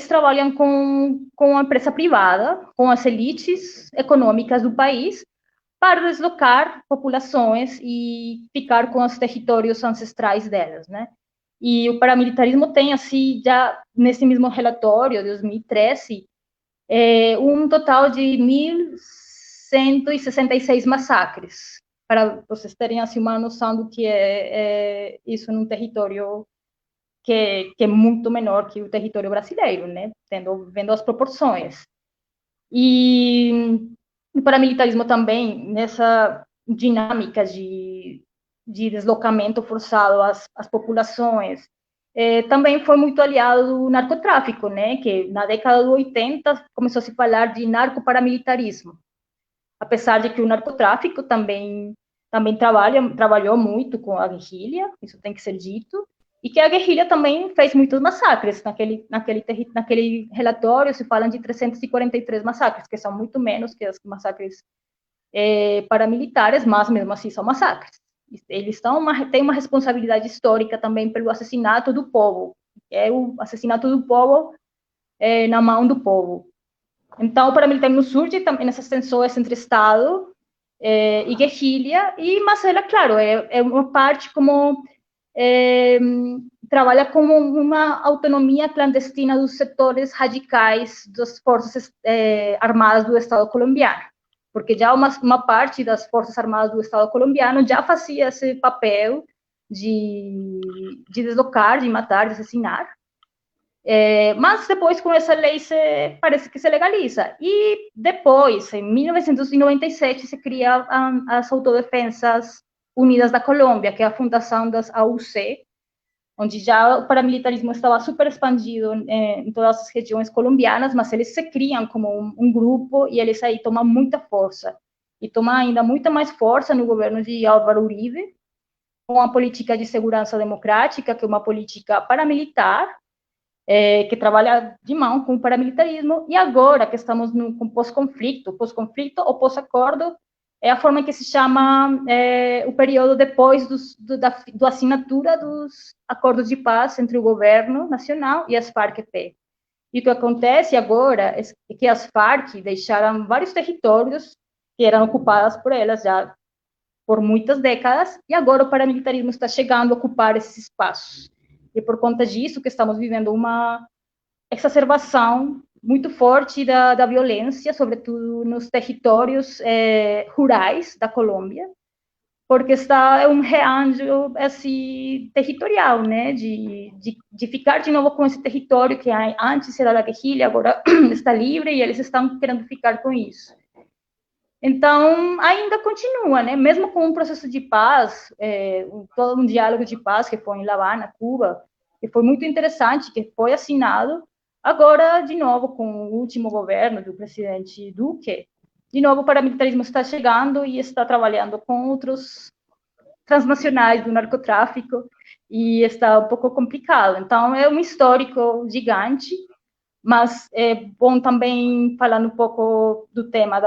Speaker 2: trabalham com a empresa privada, com as elites econômicas do país, para deslocar populações e ficar com os territórios ancestrais delas, né? E o paramilitarismo tem, assim, já nesse mesmo relatório de 2013, um total de 1.166 massacres, para vocês terem, assim, uma noção do que é isso num território que é muito menor que o território brasileiro, né? Vendo as proporções. E o paramilitarismo também, nessa dinâmica de deslocamento forçado às populações, também foi muito aliado do narcotráfico, né? Que na década de 80 começou a se falar de narcoparamilitarismo, apesar de que o narcotráfico também trabalhou muito com a guerrilha, isso tem que ser dito, e que a guerrilha também fez muitos massacres. Naquele relatório se falam de 343 massacres, que são muito menos que os massacres paramilitares, mas mesmo assim são massacres. Eles têm uma responsabilidade histórica também pelo assassinato do povo, que é o assassinato do povo na mão do povo. Então, o paramilitarismo surge também nessas tensões entre Estado e guerrilha, mas ela, claro, é uma parte como trabalha como uma autonomia clandestina dos setores radicais das forças armadas do Estado colombiano, porque já uma parte das forças armadas do Estado colombiano já fazia esse papel de deslocar, de matar, de assassinar. Mas depois, com essa lei, parece que se legaliza. E depois, em 1997, se cria as Autodefensas Unidas da Colômbia, que é a fundação das AUC, onde já o paramilitarismo estava super expandido em todas as regiões colombianas, mas eles se criam como um grupo e eles aí tomam muita força. E tomam ainda muita mais força no governo de Álvaro Uribe, com a política de segurança democrática, que é uma política paramilitar, que trabalha de mão com o paramilitarismo, e agora que estamos no pós-conflito ou pós-acordo, é a forma que se chama o período depois da assinatura dos acordos de paz entre o governo nacional e as Farc-EP. E o que acontece agora é que as Farc deixaram vários territórios que eram ocupados por elas já por muitas décadas, e agora o paramilitarismo está chegando a ocupar esses espaços. E por conta disso que estamos vivendo uma exacerbação muito forte da violência, sobretudo nos territórios rurais da Colômbia, porque é um rearranjo assim, territorial, né, de ficar de novo com esse território que antes era da guerrilha, agora está livre e eles estão querendo ficar com isso. Então, ainda continua, né? Mesmo com um processo de paz, todo um diálogo de paz que foi em La Habana, Cuba, que foi muito interessante, que foi assinado, agora, de novo, com o último governo do presidente Duque, de novo o paramilitarismo está chegando e está trabalhando com outros transnacionais do narcotráfico, e está um pouco complicado. Então, é um histórico gigante, mas é bom também falar um pouco do tema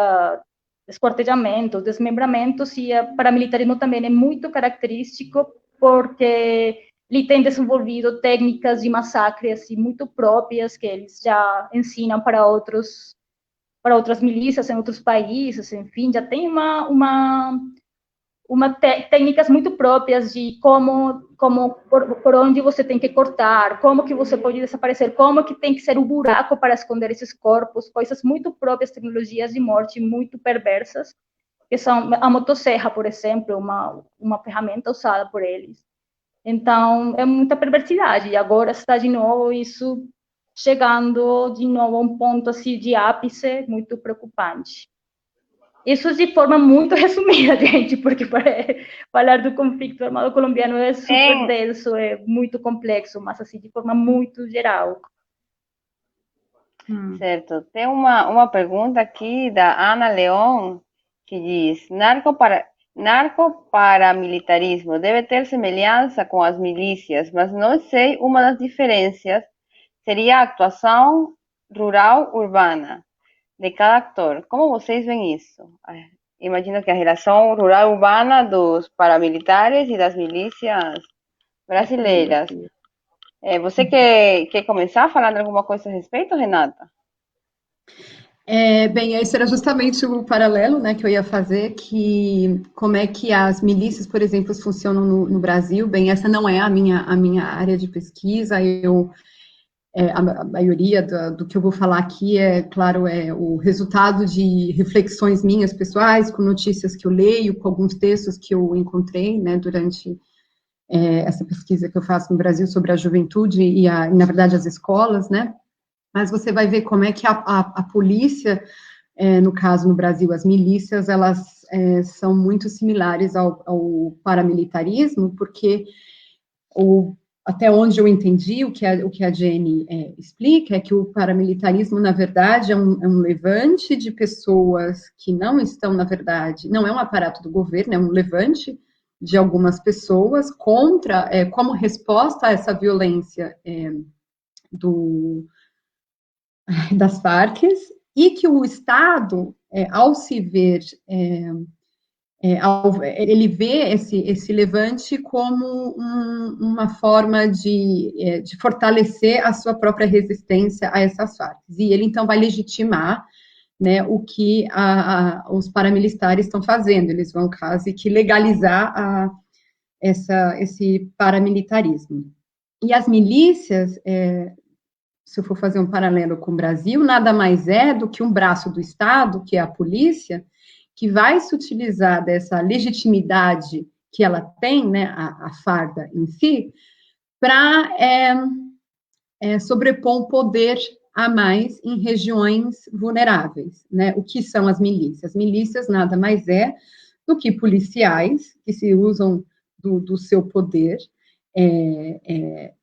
Speaker 2: esquartejamentos, desmembramentos, e o paramilitarismo também é muito característico porque ele tem desenvolvido técnicas de massacre assim, muito próprias, que eles já ensinam para outras milícias em outros países, enfim, já tem técnicas muito próprias de por onde você tem que cortar, como que você pode desaparecer, como que tem que ser o buraco para esconder esses corpos, coisas muito próprias, tecnologias de morte muito perversas, que são a motosserra, por exemplo, uma ferramenta usada por eles. Então, é muita perversidade, e agora está de novo isso chegando de novo a um ponto assim de ápice muito preocupante. Isso de forma muito resumida, gente, porque falar do conflito armado colombiano é super denso, é muito complexo, mas assim, de forma muito geral.
Speaker 1: Certo. Tem uma pergunta aqui da Ana León, que diz: narcoparamilitarismo deve ter semelhança com as milícias, mas não sei, uma das diferenças seria a atuação rural-urbana de cada ator. Como vocês veem isso? Imagino que a relação rural-urbana dos paramilitares e das milícias brasileiras. Você quer começar falando alguma coisa a respeito, Renata?
Speaker 4: Bem, esse era justamente o paralelo, né, que eu ia fazer, que como é que as milícias, por exemplo, funcionam no Brasil. Bem, essa não é a minha área de pesquisa. A maioria do que eu vou falar aqui claro, é o resultado de reflexões minhas pessoais, com notícias que eu leio, com alguns textos que eu encontrei, né, durante essa pesquisa que eu faço no Brasil sobre a juventude e na verdade, as escolas, né. Mas você vai ver como é que a polícia, no caso no Brasil, as milícias, elas são muito similares ao paramilitarismo, porque até onde eu entendi, o que a Jenny explica, é que o paramilitarismo, na verdade, é um levante de pessoas que não estão, na verdade, não é um aparato do governo, é um levante de algumas pessoas como resposta a essa violência das Farc, e que o Estado, ao se ver, ele vê esse levante como uma forma de fortalecer a sua própria resistência a essas Farc. E ele, então, vai legitimar, né, o que os paramilitares estão fazendo. Eles vão quase que legalizar esse paramilitarismo. E as milícias, se eu for fazer um paralelo com o Brasil, nada mais é do que um braço do Estado, que é a polícia, que vai se utilizar dessa legitimidade que ela tem, né, a farda em si, para sobrepor um poder a mais em regiões vulneráveis, né? O que são as milícias? As milícias nada mais é do que policiais que se usam do seu poder,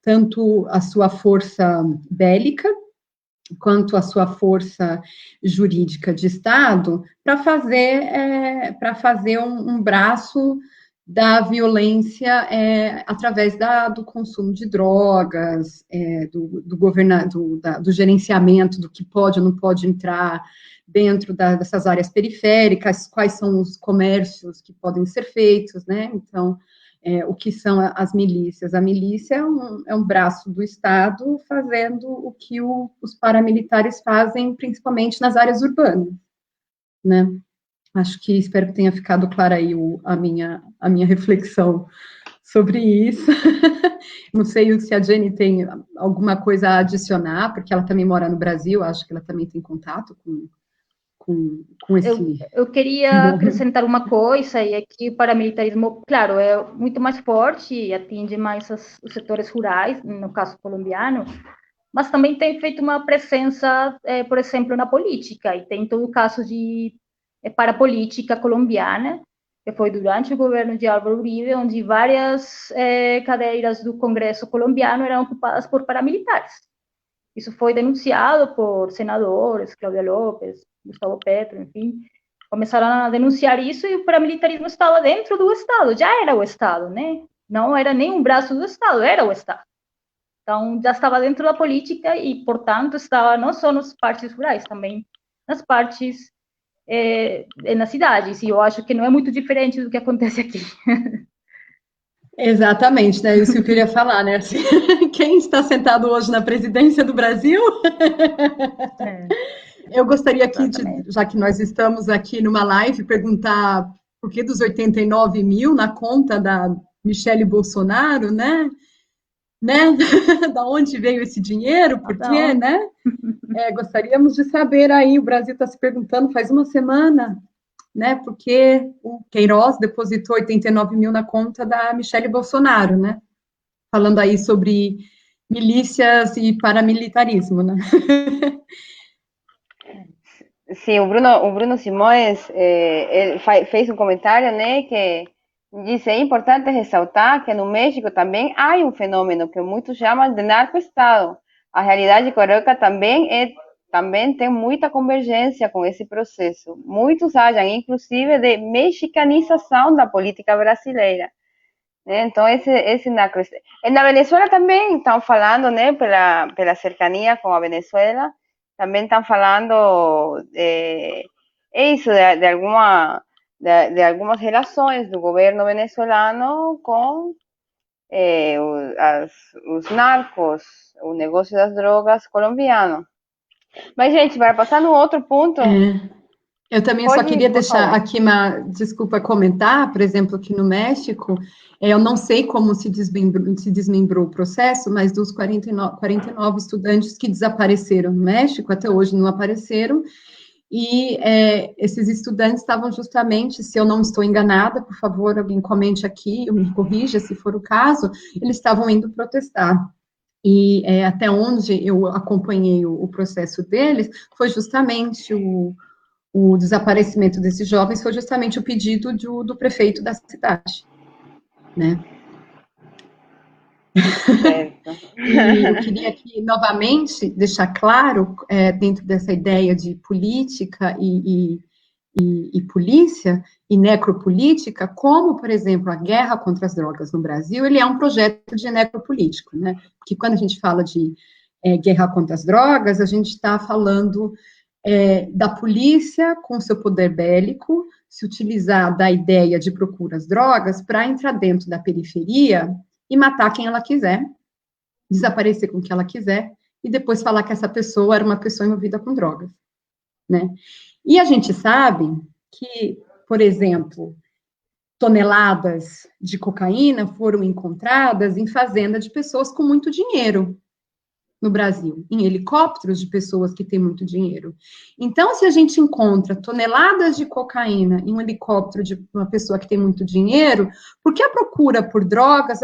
Speaker 4: tanto a sua força bélica, quanto a sua força jurídica de Estado, para fazer um braço da violência através do consumo de drogas, do gerenciamento do que pode ou não pode entrar dentro dessas áreas periféricas, quais são os comércios que podem ser feitos, né? Então, o que são as milícias? A milícia é um braço do Estado fazendo o que os paramilitares fazem, principalmente nas áreas urbanas, né? Espero que tenha ficado clara aí a minha reflexão sobre isso. Não sei se a Jenny tem alguma coisa a adicionar, porque ela também mora no Brasil, acho que ela também tem contato com esse...
Speaker 2: Eu queria acrescentar uma coisa, e é que o paramilitarismo, claro, é muito mais forte e atinge mais os setores rurais, no caso colombiano, mas também tem feito uma presença, por exemplo, na política, e tem todo o caso de parapolítica colombiana, que foi durante o governo de Álvaro Uribe, onde várias cadeiras do Congresso colombiano eram ocupadas por paramilitares. Isso foi denunciado por senadores, Claudia López, Gustavo Petro, enfim, começaram a denunciar isso, e o paramilitarismo estava dentro do Estado, já era o Estado, né? Não era nem um braço do Estado, era o Estado. Então, já estava dentro da política e, portanto, estava não só nas partes rurais, também nas partes, nas cidades, e eu acho que não é muito diferente do que acontece aqui.
Speaker 4: Exatamente, né? Isso que eu queria falar, né? Assim, quem está sentado hoje na presidência do Brasil?
Speaker 2: É,
Speaker 4: Eu gostaria aqui,
Speaker 2: exatamente.
Speaker 4: já que nós estamos aqui numa live, perguntar por que dos 89 mil na conta da Michele Bolsonaro, né? Né? Da onde veio esse dinheiro? Por
Speaker 2: Da
Speaker 4: quê,
Speaker 2: onde?
Speaker 4: né? Gostaríamos de saber aí, o Brasil está se perguntando faz uma semana, né? Porque o Queiroz depositou 89 mil na conta da Michele Bolsonaro, né? Falando aí sobre milícias e paramilitarismo, né?
Speaker 1: Sim, o Bruno Simões, ele fez um comentário, né, que diz, é importante ressaltar que no México também há um fenômeno que muitos chamam de narcoestado. A realidade carioca também tem muita convergência com esse processo. Muitos acham, inclusive, de mexicanização da política brasileira. Né? Então, esse narcoestado. Na Venezuela também estão falando, né, pela cercania com a Venezuela, também estão falando isso, de algumas relações do governo venezuelano com os narcos, o negócio das drogas colombiano. Mas, gente, para passar no outro ponto,
Speaker 4: Eu também só queria deixar aqui desculpa, comentar, por exemplo, que no México, eu não sei como se desmembrou o processo, mas dos 49 estudantes que desapareceram no México, até hoje não apareceram, e esses estudantes estavam justamente, se eu não estou enganada, por favor, alguém comente aqui, me corrija se for o caso, eles estavam indo protestar. E até onde eu acompanhei o processo deles, foi justamente o desaparecimento desses jovens foi justamente o pedido do prefeito da cidade, né?
Speaker 1: certo.
Speaker 4: E eu queria aqui, novamente, deixar claro, dentro dessa ideia de política e polícia e necropolítica, como, por exemplo, a guerra contra as drogas no Brasil, ele é um projeto de necropolítico, né? Porque quando a gente fala de guerra contra as drogas, a gente está falando da polícia com seu poder bélico, se utilizar da ideia de procura às drogas para entrar dentro da periferia e matar quem ela quiser, desaparecer com quem ela quiser, e depois falar que essa pessoa era uma pessoa envolvida com drogas, né? E a gente sabe que, por exemplo, toneladas de cocaína foram encontradas em fazenda de pessoas com muito dinheiro no Brasil, em helicópteros de pessoas que têm muito dinheiro. Então, se a gente encontra toneladas de cocaína em um helicóptero de uma pessoa que tem muito dinheiro, por que a procura por drogas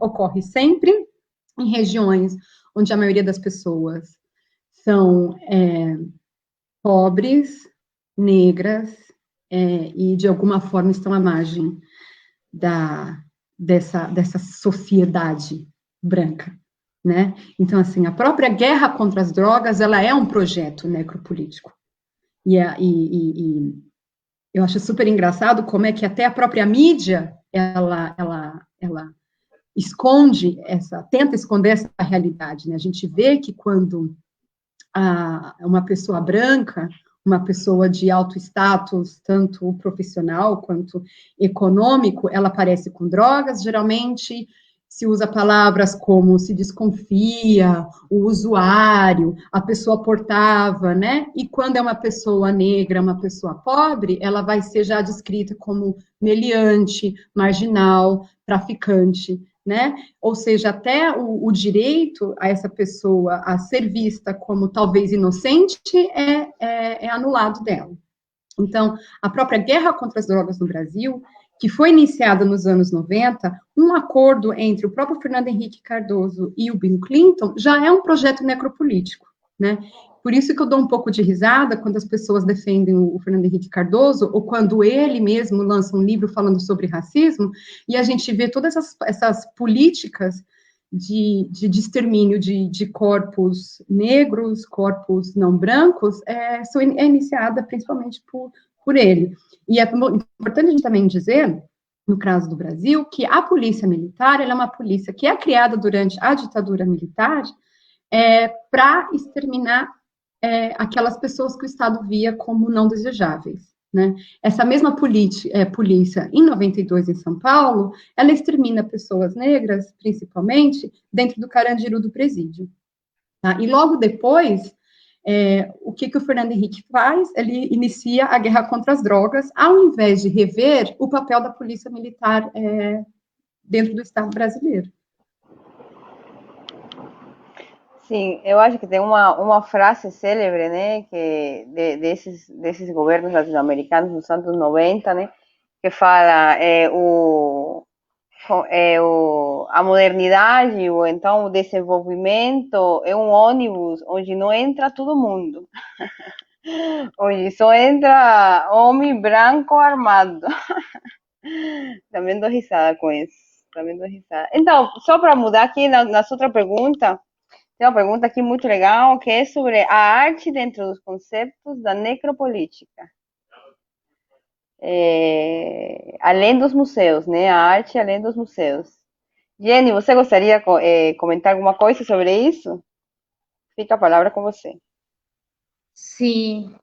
Speaker 4: ocorre sempre em regiões onde a maioria das pessoas são pobres, negras, e de alguma forma estão à margem dessa sociedade branca, né? Então, assim, a própria guerra contra as drogas, ela é um projeto necropolítico. E eu acho super engraçado como é que até a própria mídia, ela tenta esconder essa realidade, né? A gente vê que quando uma pessoa branca, uma pessoa de alto status, tanto profissional quanto econômico, ela aparece com drogas, geralmente se usa palavras como se desconfia, o usuário, a pessoa portava, né? E quando é uma pessoa negra, uma pessoa pobre, ela vai ser já descrita como meliante, marginal, traficante, né? Ou seja, até o direito a essa pessoa a ser vista como talvez inocente é anulado dela. Então, a própria guerra contra as drogas no Brasil, que foi iniciada nos anos 90, um acordo entre o próprio Fernando Henrique Cardoso e o Bill Clinton, já é um projeto necropolítico, né? Por isso que eu dou um pouco de risada quando as pessoas defendem o Fernando Henrique Cardoso, ou quando ele mesmo lança um livro falando sobre racismo, e a gente vê todas essas políticas de extermínio de corpos negros, corpos não brancos, é iniciada principalmente por ele. E é importante a gente também dizer, no caso do Brasil, que a polícia militar, ela é uma polícia que é criada durante a ditadura militar para exterminar aquelas pessoas que o Estado via como não desejáveis, né? Essa mesma polícia, em 92, em São Paulo, ela extermina pessoas negras, principalmente, dentro do Carandiru do presídio. Tá? E logo depois, o que o Fernando Henrique faz? Ele inicia a guerra contra as drogas, ao invés de rever o papel da polícia militar dentro do Estado brasileiro.
Speaker 1: Sim, eu acho que tem uma frase célebre, né, que desses governos latino-americanos dos anos 90, né, que fala a modernidade ou então o desenvolvimento é um ônibus onde não entra todo mundo, onde só entra homem branco armado. Também dou risada com isso, também dou risada. Então, só para mudar aqui na outra pergunta, tem uma pergunta aqui muito legal, que é sobre a arte dentro dos conceitos da necropolítica. Além dos museus, né? A arte além dos museus. Jenny, você gostaria de comentar alguma coisa sobre isso? Fica a palavra com você.
Speaker 2: Sim.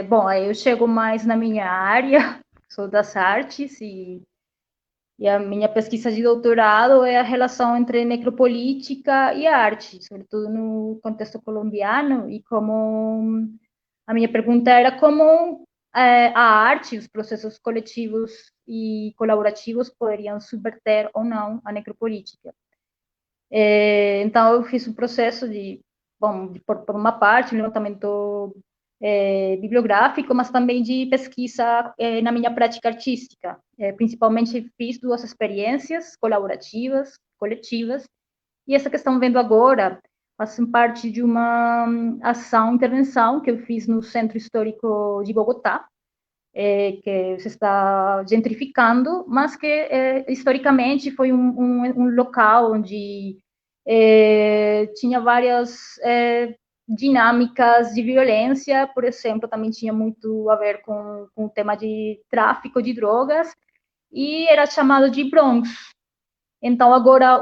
Speaker 2: Bom, aí eu chego mais na minha área, sou das artes, e a minha pesquisa de doutorado é a relação entre necropolítica e arte, sobretudo no contexto colombiano, e como a minha pergunta era como a arte, os processos coletivos e colaborativos poderiam subverter ou não a necropolítica. Então, eu fiz um processo por uma parte, um levantamento bibliográfico, mas também de pesquisa na minha prática artística. Principalmente fiz 2 experiências colaborativas, coletivas, e essa que estão vendo agora faz parte de uma intervenção que eu fiz no Centro Histórico de Bogotá, que se está gentrificando, mas que historicamente foi um local onde tinha várias dinâmicas de violência, por exemplo, também tinha muito a ver com o tema de tráfico de drogas, e era chamado de Bronx. Então, agora,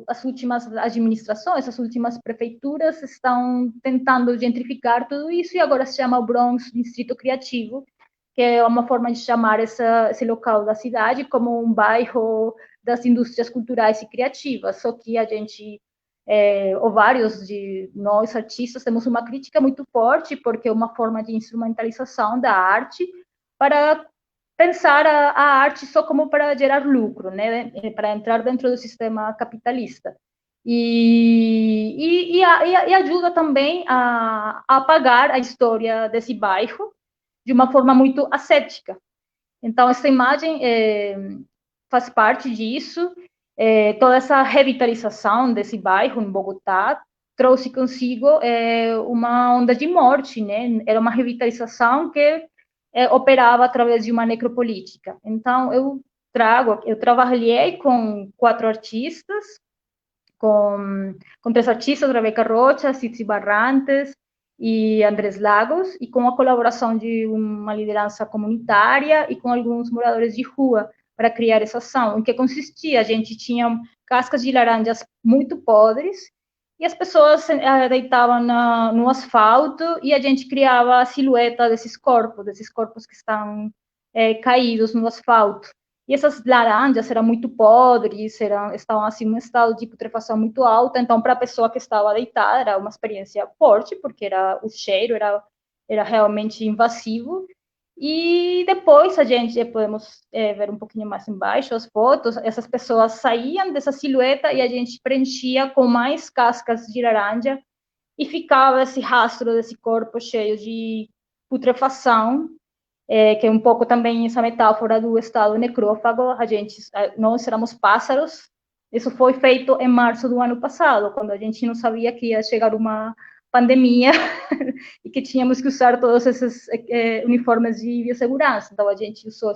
Speaker 2: as últimas administrações, as últimas prefeituras estão tentando gentrificar tudo isso, e agora se chama Bronx Distrito Criativo, que é uma forma de chamar esse local da cidade como um bairro das indústrias culturais e criativas. Só que a gente, ou vários de nós artistas, temos uma crítica muito forte, porque é uma forma de instrumentalização da arte para pensar a arte só como para gerar lucro, né? Para entrar dentro do sistema capitalista. E ajuda também a apagar a história desse bairro de uma forma muito ascética. Então, essa imagem faz parte disso. Toda essa revitalização desse bairro em Bogotá trouxe consigo uma onda de morte, né? Era uma revitalização que operava através de uma necropolítica. Então, eu trabalhei com 4 artistas, com 3 artistas, Rebeca Rocha, Citzi Barrantes e Andrés Lagos, e com a colaboração de uma liderança comunitária e com alguns moradores de rua para criar essa ação. Em que consistia? A gente tinha cascas de laranjas muito podres, e as pessoas deitavam no asfalto, e a gente criava a silhueta desses corpos que estão caídos no asfalto. E essas laranjas eram muito podres, estavam assim em um estado de putrefação muito alta. Então, para a pessoa que estava deitada, era uma experiência forte, porque o cheiro era realmente invasivo. E depois a gente podemos ver um pouquinho mais embaixo as fotos. Essas pessoas saíam dessa silhueta e a gente preenchia com mais cascas de laranja, e ficava esse rastro desse corpo cheio de putrefação, que é um pouco também essa metáfora do estado necrófago. Nós éramos pássaros. Isso foi feito em março do ano passado, quando a gente não sabia que ia chegar uma pandemia e que tínhamos que usar todos esses uniformes de biossegurança. Então, a gente usou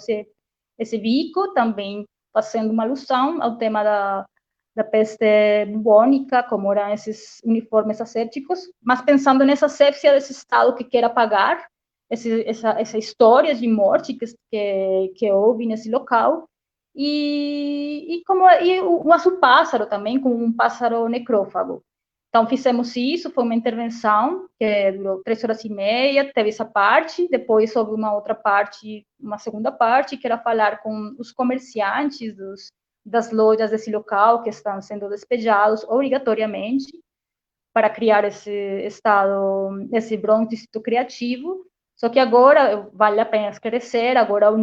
Speaker 2: esse bico, também fazendo uma alusão ao tema da peste bubônica, como eram esses uniformes assépticos, mas pensando nessa asepsia desse estado que quer apagar essa história de morte que houve nesse local, e o nosso pássaro também, como um pássaro necrófago. Então, fizemos isso, foi uma intervenção que durou 3 horas e meia, teve essa parte, depois houve uma outra parte, uma segunda parte, que era falar com os comerciantes das lojas desse local que estão sendo despejados obrigatoriamente para criar esse Bronx Distrito Criativo. Só que agora, vale a pena esclarecer, agora a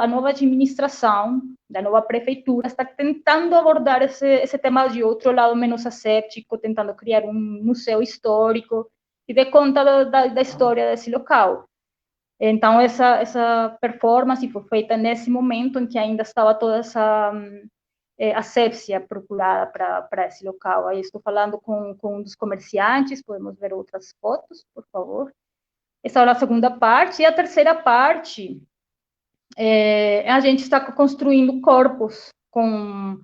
Speaker 2: nova administração da nova prefeitura está tentando abordar esse tema de outro lado menos asséptico, tentando criar um museu histórico que dê conta da história desse local. Então, essa performance foi feita nesse momento em que ainda estava toda essa asépsia procurada para esse local. Aí estou falando com um dos comerciantes, podemos ver outras fotos, por favor. Essa era a segunda parte. E a terceira parte, a gente está construindo corpos com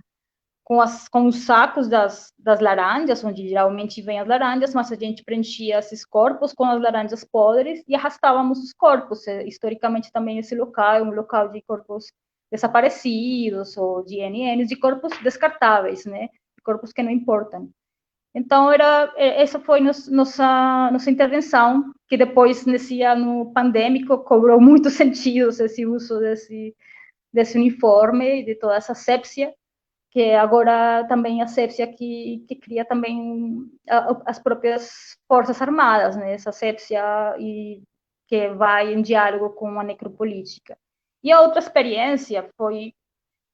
Speaker 2: os sacos das laranjas, onde geralmente vêm as laranjas, mas a gente preenchia esses corpos com as laranjas podres e arrastávamos os corpos. Historicamente, também esse local é um local de corpos desaparecidos ou de NNs, de corpos descartáveis, né? Corpos que não importam. Então, essa foi nossa intervenção, que depois, nesse ano pandêmico, cobrou muito sentido esse uso desse uniforme, de toda essa asepsia, que agora também a asepsia que cria também as próprias Forças Armadas, né? Essa asepsia que vai em diálogo com a necropolítica. E a outra experiência foi...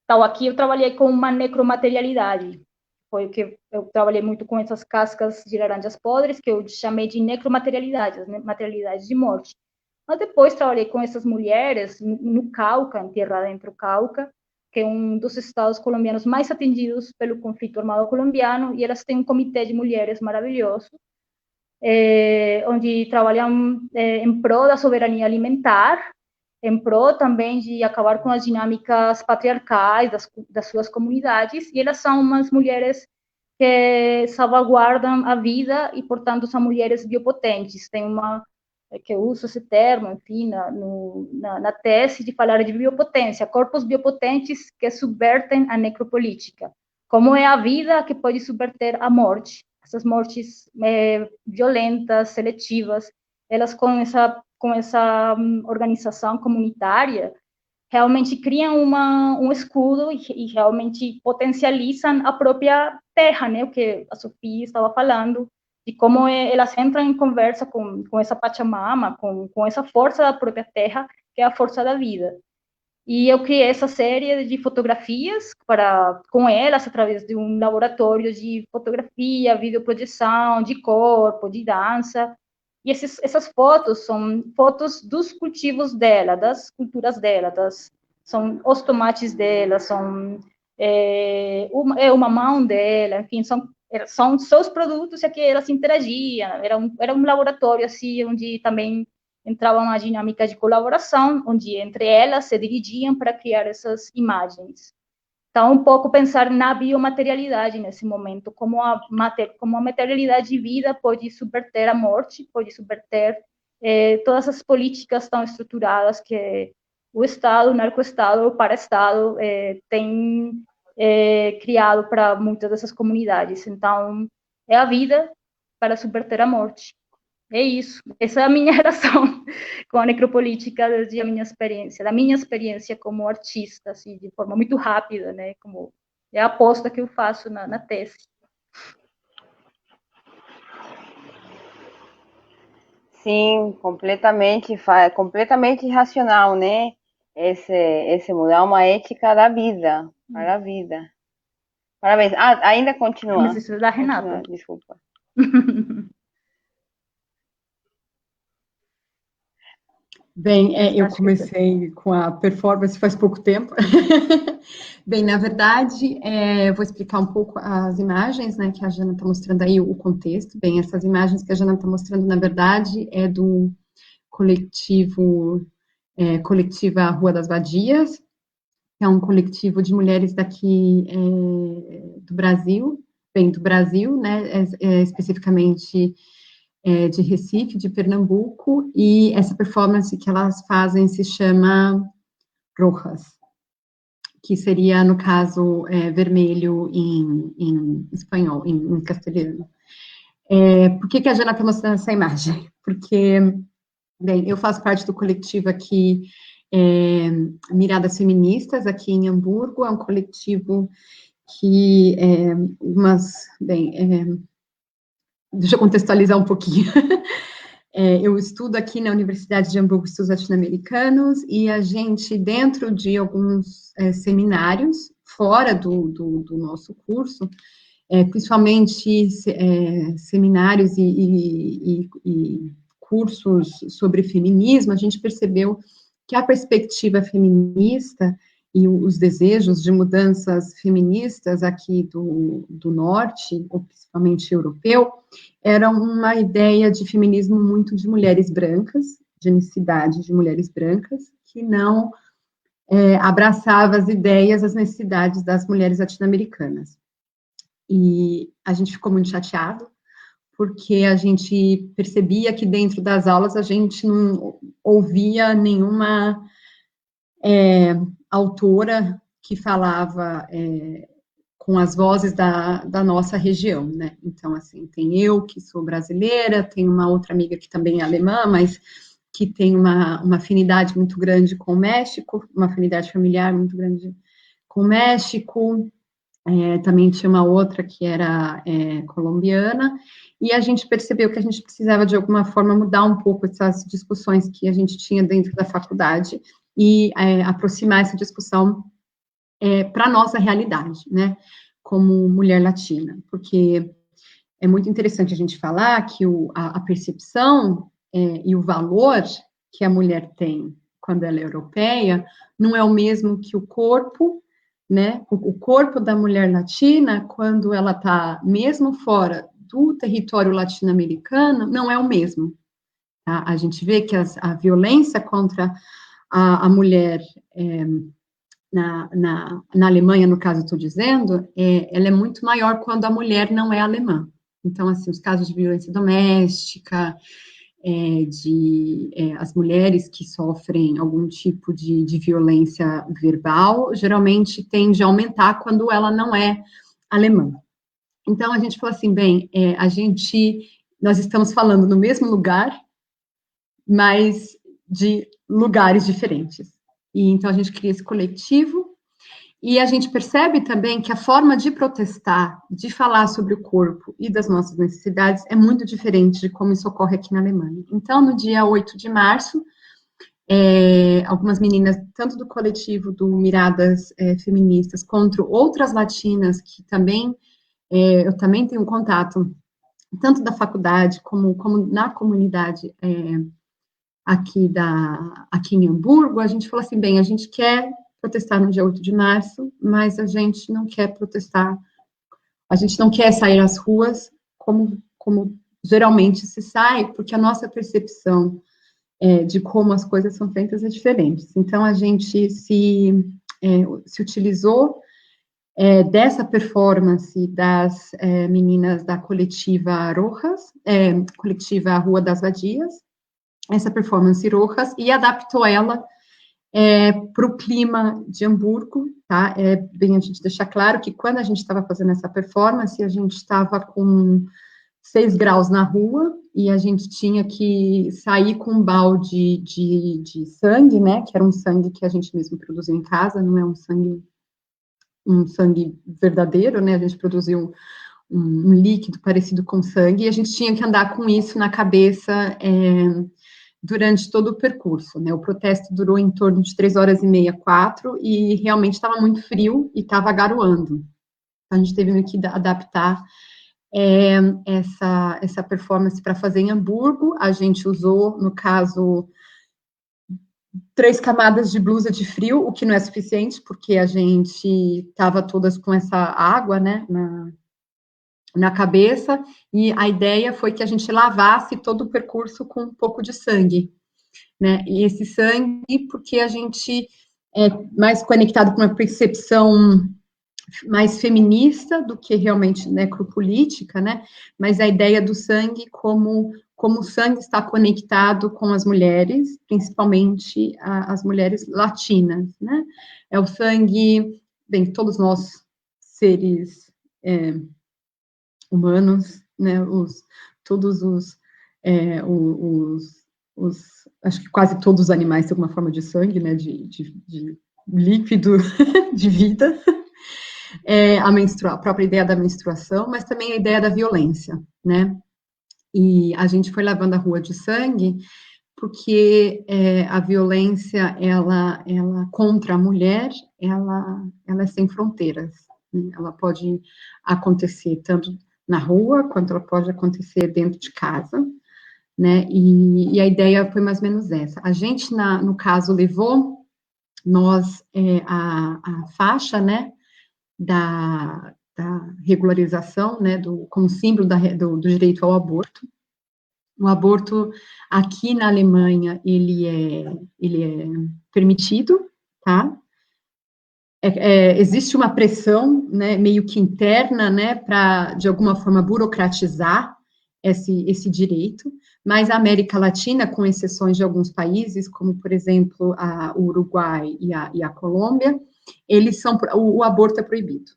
Speaker 2: Então, aqui eu trabalhei com uma necromaterialidade, foi o que eu trabalhei muito com essas cascas de laranjas podres, que eu chamei de necromaterialidades, né? Materialidades de morte. Mas depois trabalhei com essas mulheres no Cauca, em Terra Adentro Cauca, que é um dos estados colombianos mais atingidos pelo conflito armado colombiano, e elas têm um comitê de mulheres maravilhoso, onde trabalham em prol da soberania alimentar, em prol também de acabar com as dinâmicas patriarcais das suas comunidades, e elas são umas mulheres que salvaguardam a vida e, portanto, são mulheres biopotentes. Tem uma que eu uso esse termo, enfim, na tese de falar de biopotência, corpos biopotentes que subvertem a necropolítica. Como é a vida que pode subverter a morte? Essas mortes violentas, seletivas, elas com essa organização comunitária, realmente criam um escudo e realmente potencializam a própria terra, né? O que a Sofia estava falando, de como elas entram em conversa com essa Pachamama, com essa força da própria terra, que é a força da vida. E eu criei essa série de fotografias com elas, através de um laboratório de fotografia, videoprojeção, de corpo, de dança. E essas fotos são fotos dos cultivos dela, das culturas dela, são os tomates dela, são uma mão dela, enfim, são seus produtos e que elas interagiam. Era um laboratório assim, onde também entrava uma dinâmica de colaboração, onde entre elas se dirigiam para criar essas imagens. Então, um pouco pensar na biomaterialidade nesse momento, como a materialidade de vida pode subverter a morte, pode subverter todas as políticas tão estruturadas que o Estado, o narcoestado, o paraestado tem criado para muitas dessas comunidades. Então, é a vida para subverter a morte. É isso. Essa é a minha relação com a necropolítica desde a minha experiência como artista, assim, de forma muito rápida, né? Como é a aposta que eu faço na tese.
Speaker 1: Sim, completamente racional, né? Esse mudar uma ética da vida, para a vida. Parabéns. Ainda continua.
Speaker 2: Mas isso é da Renata.
Speaker 1: Desculpa.
Speaker 4: Bem, eu comecei com a performance faz pouco tempo. Bem, na verdade, eu vou explicar um pouco as imagens, né, que a Jana está mostrando aí, o contexto. Bem, essas imagens que a Jana está mostrando, na verdade, é do coletiva Rua das Vadias, que é um coletivo de mulheres daqui do Brasil, né, especificamente de Recife, de Pernambuco, e essa performance que elas fazem se chama Rojas, que seria, no caso, vermelho em espanhol, em castelhano. Por que a Jana está mostrando essa imagem? Porque, bem, eu faço parte do coletivo aqui, Miradas Feministas, aqui em Hamburgo, é um coletivo que deixa eu contextualizar um pouquinho. Eu estudo aqui na Universidade de Hamburgo Estudos Latino-Americanos, e a gente, dentro de alguns seminários, fora do nosso curso, principalmente seminários e cursos sobre feminismo, a gente percebeu que a perspectiva feminista e os desejos de mudanças feministas aqui do norte, ou principalmente europeu, era uma ideia de feminismo muito de mulheres brancas, de unicidade de mulheres brancas, que não abraçava as ideias, as necessidades das mulheres latino-americanas. E a gente ficou muito chateado, porque a gente percebia que dentro das aulas a gente não ouvia nenhuma autora que falava com as vozes da nossa região, né? Então, assim, tem eu, que sou brasileira, tem uma outra amiga que também é alemã, mas que tem uma afinidade muito grande com o México, uma afinidade familiar muito grande com o México, também tinha uma outra que era colombiana, e a gente percebeu que a gente precisava, de alguma forma, mudar um pouco essas discussões que a gente tinha dentro da faculdade e aproximar essa discussão para a nossa realidade, né, como mulher latina, porque é muito interessante a gente falar que a percepção e o valor que a mulher tem quando ela é europeia não é o mesmo que o corpo, né, o corpo da mulher latina, quando ela está mesmo fora do território latino-americano, não é o mesmo. Tá? A gente vê que a violência contra a mulher na Alemanha, no caso, estou dizendo, ela é muito maior quando a mulher não é alemã. Então, assim, os casos de violência doméstica, as mulheres que sofrem algum tipo de violência verbal, geralmente tende a aumentar quando ela não é alemã. Então, a gente falou assim, bem, nós estamos falando no mesmo lugar, mas de lugares diferentes. E então, a gente cria esse coletivo, e a gente percebe também que a forma de protestar, de falar sobre o corpo e das nossas necessidades é muito diferente de como isso ocorre aqui na Alemanha. Então, no dia 8 de março, algumas meninas, tanto do coletivo do Miradas Feministas, quanto outras latinas, que também, eu também tenho contato, tanto da faculdade, como na comunidade aqui em Hamburgo, a gente falou assim, bem, a gente quer protestar no dia 8 de março, mas a gente não quer protestar, a gente não quer sair às ruas como geralmente se sai, porque a nossa percepção de como as coisas são feitas é diferente. Então, a gente se utilizou dessa performance das meninas da coletiva Rojas, coletiva Rua das Vadias, essa performance Rojas, e adaptou ela para o clima de Hamburgo, tá? Bem a gente deixar claro que quando a gente estava fazendo essa performance, a gente estava com 6 graus na rua, e a gente tinha que sair com um balde de sangue, né, que era um sangue que a gente mesmo produziu em casa, não é um sangue verdadeiro, né, a gente produziu um líquido parecido com sangue, e a gente tinha que andar com isso na cabeça durante todo o percurso, né, o protesto durou em torno de 3 horas e meia, 4, e realmente estava muito frio e estava garoando, a gente teve que adaptar essa performance para fazer em Hamburgo. A gente usou, no caso, 3 camadas de blusa de frio, o que não é suficiente, porque a gente estava todas com essa água, né, na cabeça, e a ideia foi que a gente lavasse todo o percurso com um pouco de sangue, né, e esse sangue, porque a gente é mais conectado com uma percepção mais feminista do que realmente necropolítica, né, mas a ideia do sangue como o sangue está conectado com as mulheres, principalmente as mulheres latinas, né, é o sangue, bem, todos nós, seres humanos, né, todos acho que quase todos os animais têm alguma forma de sangue, né, de líquido de vida, a própria ideia da menstruação, mas também a ideia da violência, né, e a gente foi lavando a rua de sangue porque a violência, ela contra a mulher, ela é sem fronteiras, né? Ela pode acontecer tanto na rua, quanto ela pode acontecer dentro de casa, né, e a ideia foi mais ou menos essa. A gente, no caso, levou a faixa, né, da regularização, né, como símbolo do direito ao aborto. O aborto aqui na Alemanha, ele é permitido, tá? Existe uma pressão, né, meio que interna, né, para, de alguma forma, burocratizar esse direito, mas a América Latina, com exceções de alguns países, como, por exemplo, o Uruguai e a Colômbia, o aborto é proibido.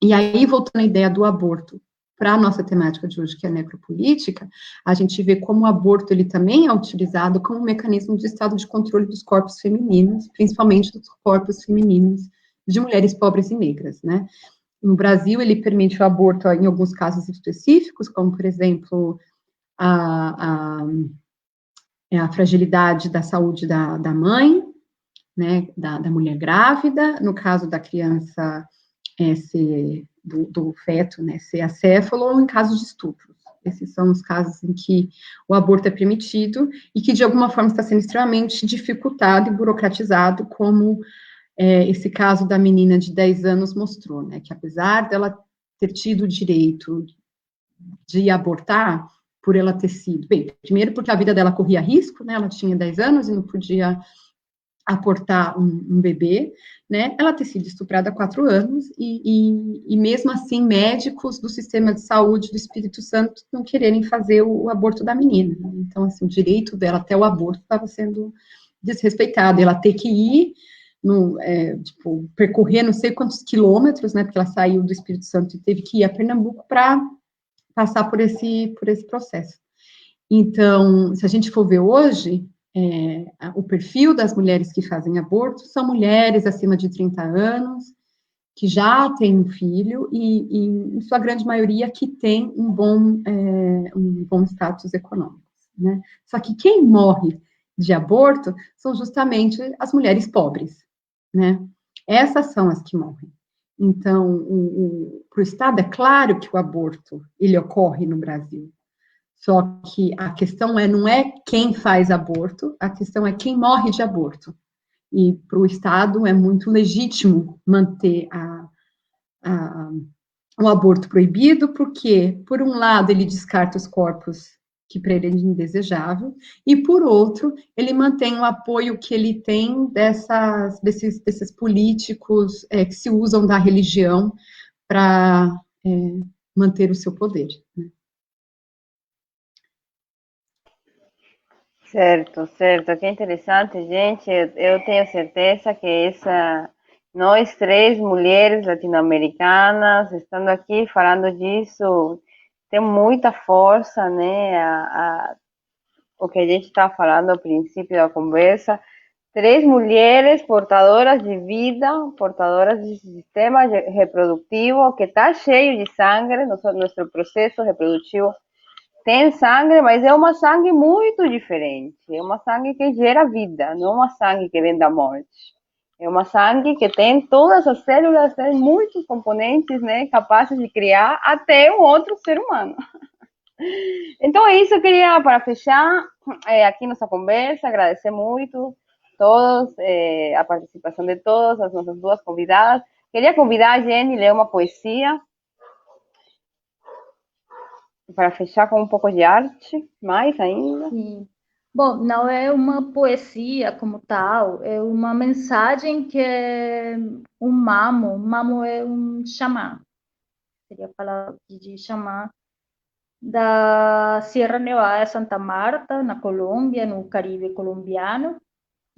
Speaker 4: E aí, voltando à ideia do aborto, para a nossa temática de hoje, que é a necropolítica, a gente vê como o aborto ele também é utilizado como um mecanismo de estado de controle dos corpos femininos, principalmente dos corpos femininos de mulheres pobres e negras, né? No Brasil, ele permite o aborto em alguns casos específicos, como, por exemplo, a fragilidade da saúde da mãe, né, da mulher grávida, no caso da criança do feto, né, ser acéfalo, ou em casos de estupros. Esses são os casos em que o aborto é permitido e que, de alguma forma, está sendo extremamente dificultado e burocratizado, como esse caso da menina de 10 anos mostrou, né, que apesar dela ter tido o direito de abortar, por ela ter sido, bem, primeiro porque a vida dela corria risco, né, ela tinha 10 anos e não podia aportar um bebê, né, ela ter sido estuprada há 4 anos, e mesmo assim, médicos do sistema de saúde do Espírito Santo não quererem fazer o aborto da menina. Então, assim, o direito dela até o aborto estava sendo desrespeitado, ela ter que ir, percorrer não sei quantos quilômetros, né, porque ela saiu do Espírito Santo e teve que ir a Pernambuco para passar por esse processo. Então, se a gente for ver hoje, o perfil das mulheres que fazem aborto são mulheres acima de 30 anos, que já têm um filho, e em sua grande maioria, que tem um bom status econômico, né? Só que quem morre de aborto são justamente as mulheres pobres, né? Essas são as que morrem. Então, para o Estado, é claro que o aborto, ele ocorre no Brasil. Só que a questão não é quem faz aborto, a questão é quem morre de aborto. E para o Estado é muito legítimo manter o aborto proibido, porque, por um lado, ele descarta os corpos que para ele é indesejável, e, por outro, ele mantém o apoio que ele tem desses políticos que se usam da religião para manter o seu poder, né?
Speaker 1: Certo, certo. Que interessante, gente. Eu tenho certeza que nós três mulheres latino-americanas, estando aqui falando disso, tem muita força, né? O que a gente está falando ao princípio da conversa. Três mulheres portadoras de vida, portadoras de sistema reprodutivo que está cheio de sangue, nosso processo reprodutivo tem sangue, mas é uma sangue muito diferente. É uma sangue que gera vida, não é uma sangue que vem da morte. É uma sangue que tem todas as células, tem muitos componentes, né, capazes de criar até um outro ser humano. Então é isso, eu queria, para fechar aqui nossa conversa, agradecer muito todos, a participação de todas as nossas duas convidadas. Queria convidar a Jenny a ler uma poesia, para fechar com um pouco de arte, mais ainda.
Speaker 2: Sim. Bom, não é uma poesia como tal, é uma mensagem que é um mamo. Mamo é um xamã, seria a palavra de xamã, da Sierra Nevada de Santa Marta, na Colômbia, no Caribe colombiano.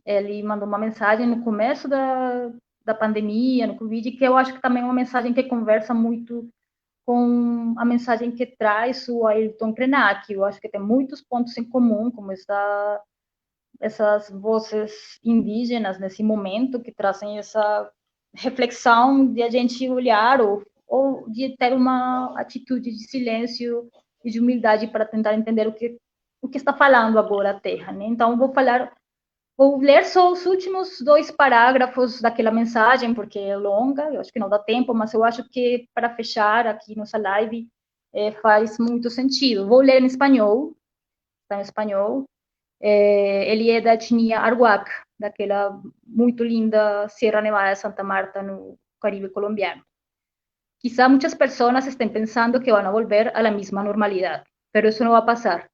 Speaker 2: Ele mandou uma mensagem no começo da pandemia, no Covid, que eu acho que também é uma mensagem que conversa muito com a mensagem que traz o Ayrton Krenak. Eu acho que tem muitos pontos em comum, como essas vozes indígenas nesse momento, que trazem essa reflexão de a gente olhar ou de ter uma atitude de silêncio e de humildade para tentar entender o que está falando agora a Terra, né? Então, vou ler só os últimos 2 parágrafos daquela mensagem, porque é longa, eu acho que não dá tempo, mas eu acho que para fechar aqui nossa live faz muito sentido. Vou ler em espanhol, está em espanhol. Ele é da etnia Arhuac, daquela muito linda Sierra Nevada de Santa Marta, no Caribe colombiano. Quizá muchas personas estén pensando que van a volver a la misma normalidad, pero eso no va a pasar.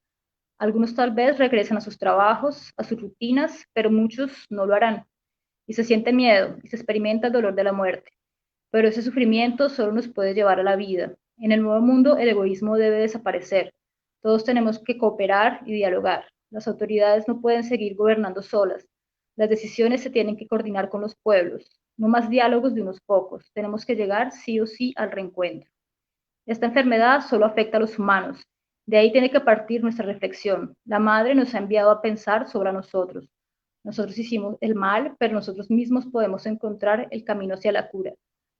Speaker 2: Algunos tal vez regresen a sus trabajos, a sus rutinas, pero muchos no lo harán. Y se siente miedo y se experimenta el dolor de la muerte. Pero ese sufrimiento solo nos puede llevar a la vida. En el nuevo mundo el egoísmo debe desaparecer. Todos tenemos que cooperar y dialogar. Las autoridades no pueden seguir gobernando solas. Las decisiones se tienen que coordinar con los pueblos. No más diálogos de unos pocos. Tenemos que llegar sí o sí al reencuentro. Esta enfermedad solo afecta a los humanos. De ahí tiene que partir nuestra reflexión. La Madre nos ha enviado a pensar sobre nosotros. Nosotros hicimos el mal, pero nosotros mismos podemos encontrar el camino hacia la cura.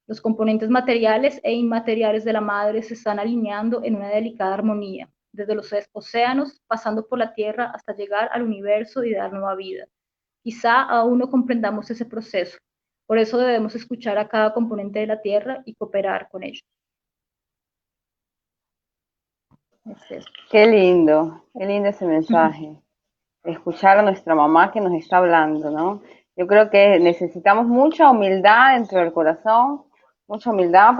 Speaker 2: Los componentes materiales e inmateriales de la Madre se están alineando en una delicada armonía, desde los océanos, pasando por la Tierra hasta llegar al universo y dar nueva vida. Quizá aún no comprendamos ese proceso. Por eso debemos escuchar a cada componente de la Tierra y cooperar con ellos.
Speaker 1: Qué lindo ese mensaje. Escuchar a nuestra mamá que nos está hablando, ¿no? Yo creo que necesitamos mucha humildad dentro del corazón, mucha humildad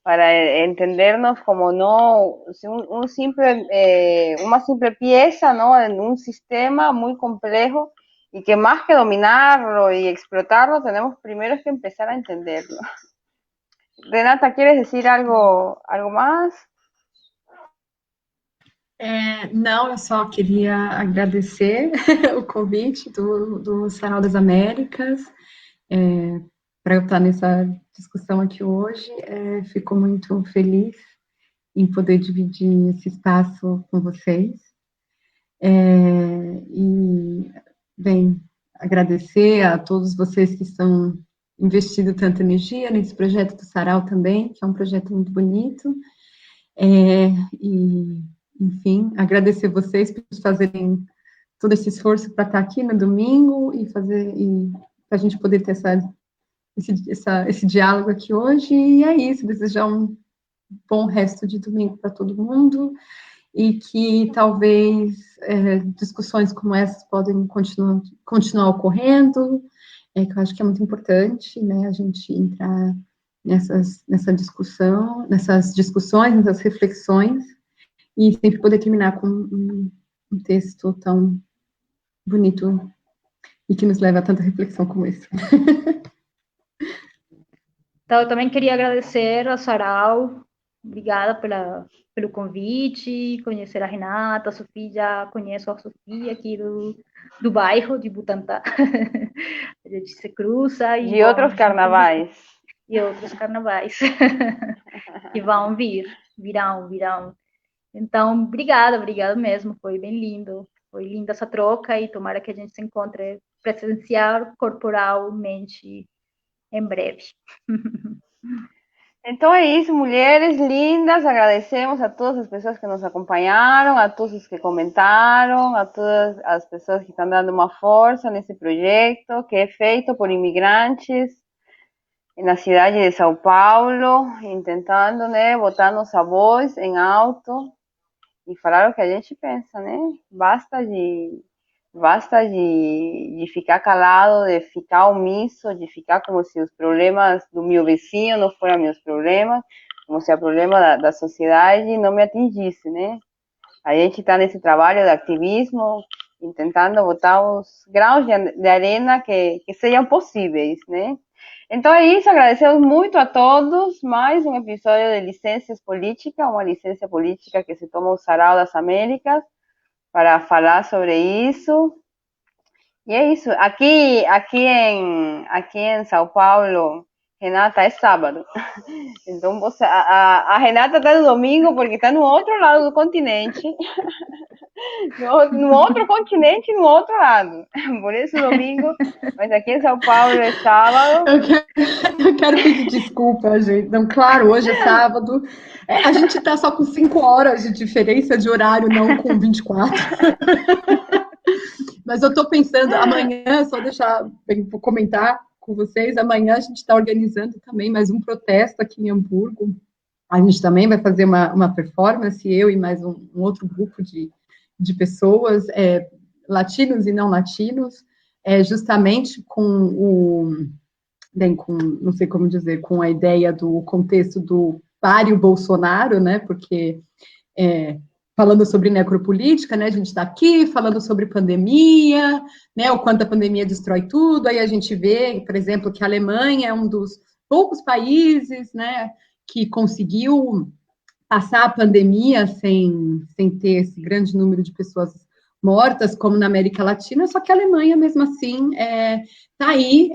Speaker 1: para entendernos como no una simple pieza, ¿no? En un sistema muy complejo y que más que dominarlo y explotarlo, tenemos primero que empezar a entenderlo. Renata, ¿quieres decir algo más?
Speaker 4: Não, eu só queria agradecer o convite do Sarau das Américas para eu estar nessa discussão aqui hoje. Fico muito feliz em poder dividir esse espaço com vocês. E, bem, agradecer a todos vocês que estão investindo tanta energia nesse projeto do Sarau também, que é um projeto muito bonito. Enfim, agradecer vocês por fazerem todo esse esforço para estar aqui no domingo e para a gente poder ter esse diálogo aqui hoje. E é isso, desejar um bom resto de domingo para todo mundo e que talvez discussões como essas podem continuar ocorrendo, que eu acho que é muito importante, né, a gente entrar nessas discussões, nessas reflexões, e sempre poder terminar com um texto tão bonito e que nos leva a tanta reflexão como esse.
Speaker 2: Então, eu também queria agradecer ao Sarau, obrigada pelo convite, conhecer a Renata, a Sofia, já conheço a Sofia aqui do bairro de Butantã, a gente se cruza. E
Speaker 1: de outros carnavais.
Speaker 2: E outros carnavais que vão virão. Então, obrigada mesmo, foi bem lindo. Foi linda essa troca e tomara que a gente se encontre presencial, corporalmente, em breve.
Speaker 1: Então é isso, mulheres lindas, agradecemos a todas as pessoas que nos acompanharam, a todos os que comentaram, a todas as pessoas que estão dando uma força nesse projeto, que é feito por imigrantes na cidade de São Paulo, tentando, né, botar nossa voz em alto e falar o que a gente pensa, né? Basta de ficar calado, de ficar omisso, de ficar como se os problemas do meu vizinho não foram meus problemas, como se o problema da sociedade não me atingisse, né? A gente está nesse trabalho de ativismo, tentando botar os grãos de arena que sejam possíveis, né? Então é isso, agradecemos muito a todos, mais um episódio de Licenças Políticas, uma licença política que se toma o Sarau das Américas para falar sobre isso. E é isso, aqui em São Paulo, Renata, é sábado. Então você, a Renata está no domingo porque está no outro lado do continente. No outro continente e no outro lado. Por isso domingo, mas aqui em São Paulo é sábado.
Speaker 4: Eu quero pedir desculpa, gente. Não, claro, hoje é sábado. A gente está só com 5 horas de diferença de horário, não com 24. Mas eu estou pensando, amanhã, só deixar, vou comentar com vocês, amanhã a gente está organizando também mais um protesto aqui em Hamburgo. A gente também vai fazer uma performance, eu e mais um outro grupo de pessoas, latinos e não latinos, justamente não sei como dizer, com a ideia do contexto do páreo Bolsonaro, né, porque falando sobre necropolítica, né, a gente está aqui falando sobre pandemia, né, o quanto a pandemia destrói tudo, aí a gente vê, por exemplo, que a Alemanha é um dos poucos países, né, que conseguiu passar a pandemia sem ter esse grande número de pessoas mortas, como na América Latina, só que a Alemanha, mesmo assim, está aí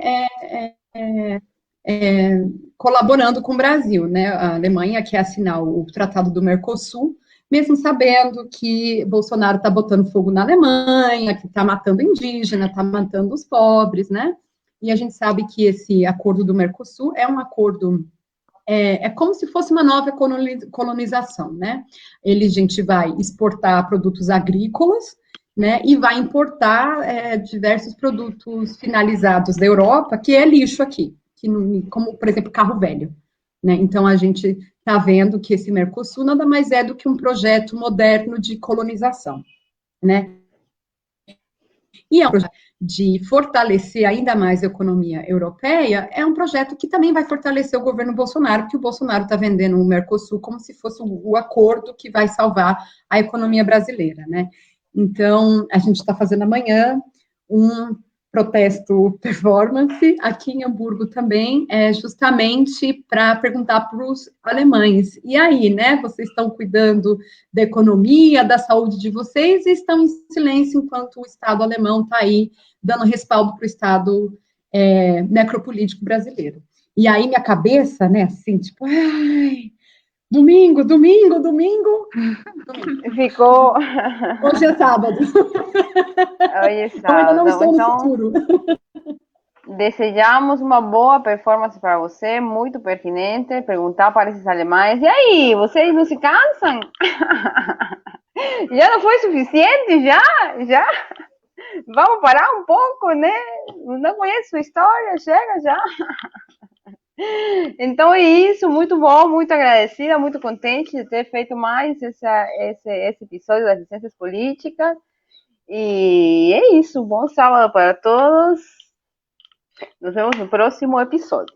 Speaker 4: colaborando com o Brasil, né? A Alemanha quer assinar o Tratado do Mercosul, mesmo sabendo que Bolsonaro está botando fogo na Alemanha, que está matando indígena, está matando os pobres, né? E a gente sabe que esse acordo do Mercosul é um acordo como se fosse uma nova colonização, né? A gente vai exportar produtos agrícolas, né? E vai importar diversos produtos finalizados da Europa, que é lixo aqui, como, por exemplo, carro velho, né? Então, a gente está vendo que esse Mercosul nada mais é do que um projeto moderno de colonização, né? E é um projeto de fortalecer ainda mais a economia europeia, é um projeto que também vai fortalecer o governo Bolsonaro, porque o Bolsonaro está vendendo o Mercosul como se fosse o acordo que vai salvar a economia brasileira, né? Então, a gente está fazendo amanhã um protesto performance aqui em Hamburgo também, justamente para perguntar para os alemães, e aí, né, vocês estão cuidando da economia, da saúde de vocês e estão em silêncio enquanto o Estado alemão está aí dando respaldo para o Estado necropolítico brasileiro. E aí minha cabeça, né, assim, tipo, ai, domingo.
Speaker 1: Ficou.
Speaker 4: Hoje é sábado.
Speaker 1: Hoje é
Speaker 4: Eu ainda não
Speaker 1: sábado.
Speaker 4: estou no
Speaker 1: Então,
Speaker 4: futuro.
Speaker 1: desejamos uma boa performance para você, muito pertinente. Perguntar para esses alemães: e aí, vocês não se cansam? Já não foi suficiente? Já? Vamos parar um pouco, né? Não conheço sua história, chega já. Então é isso, muito bom, muito agradecida, muito contente de ter feito mais esse episódio das licenças políticas. E é isso, bom sábado para todos. Nos vemos no próximo episódio.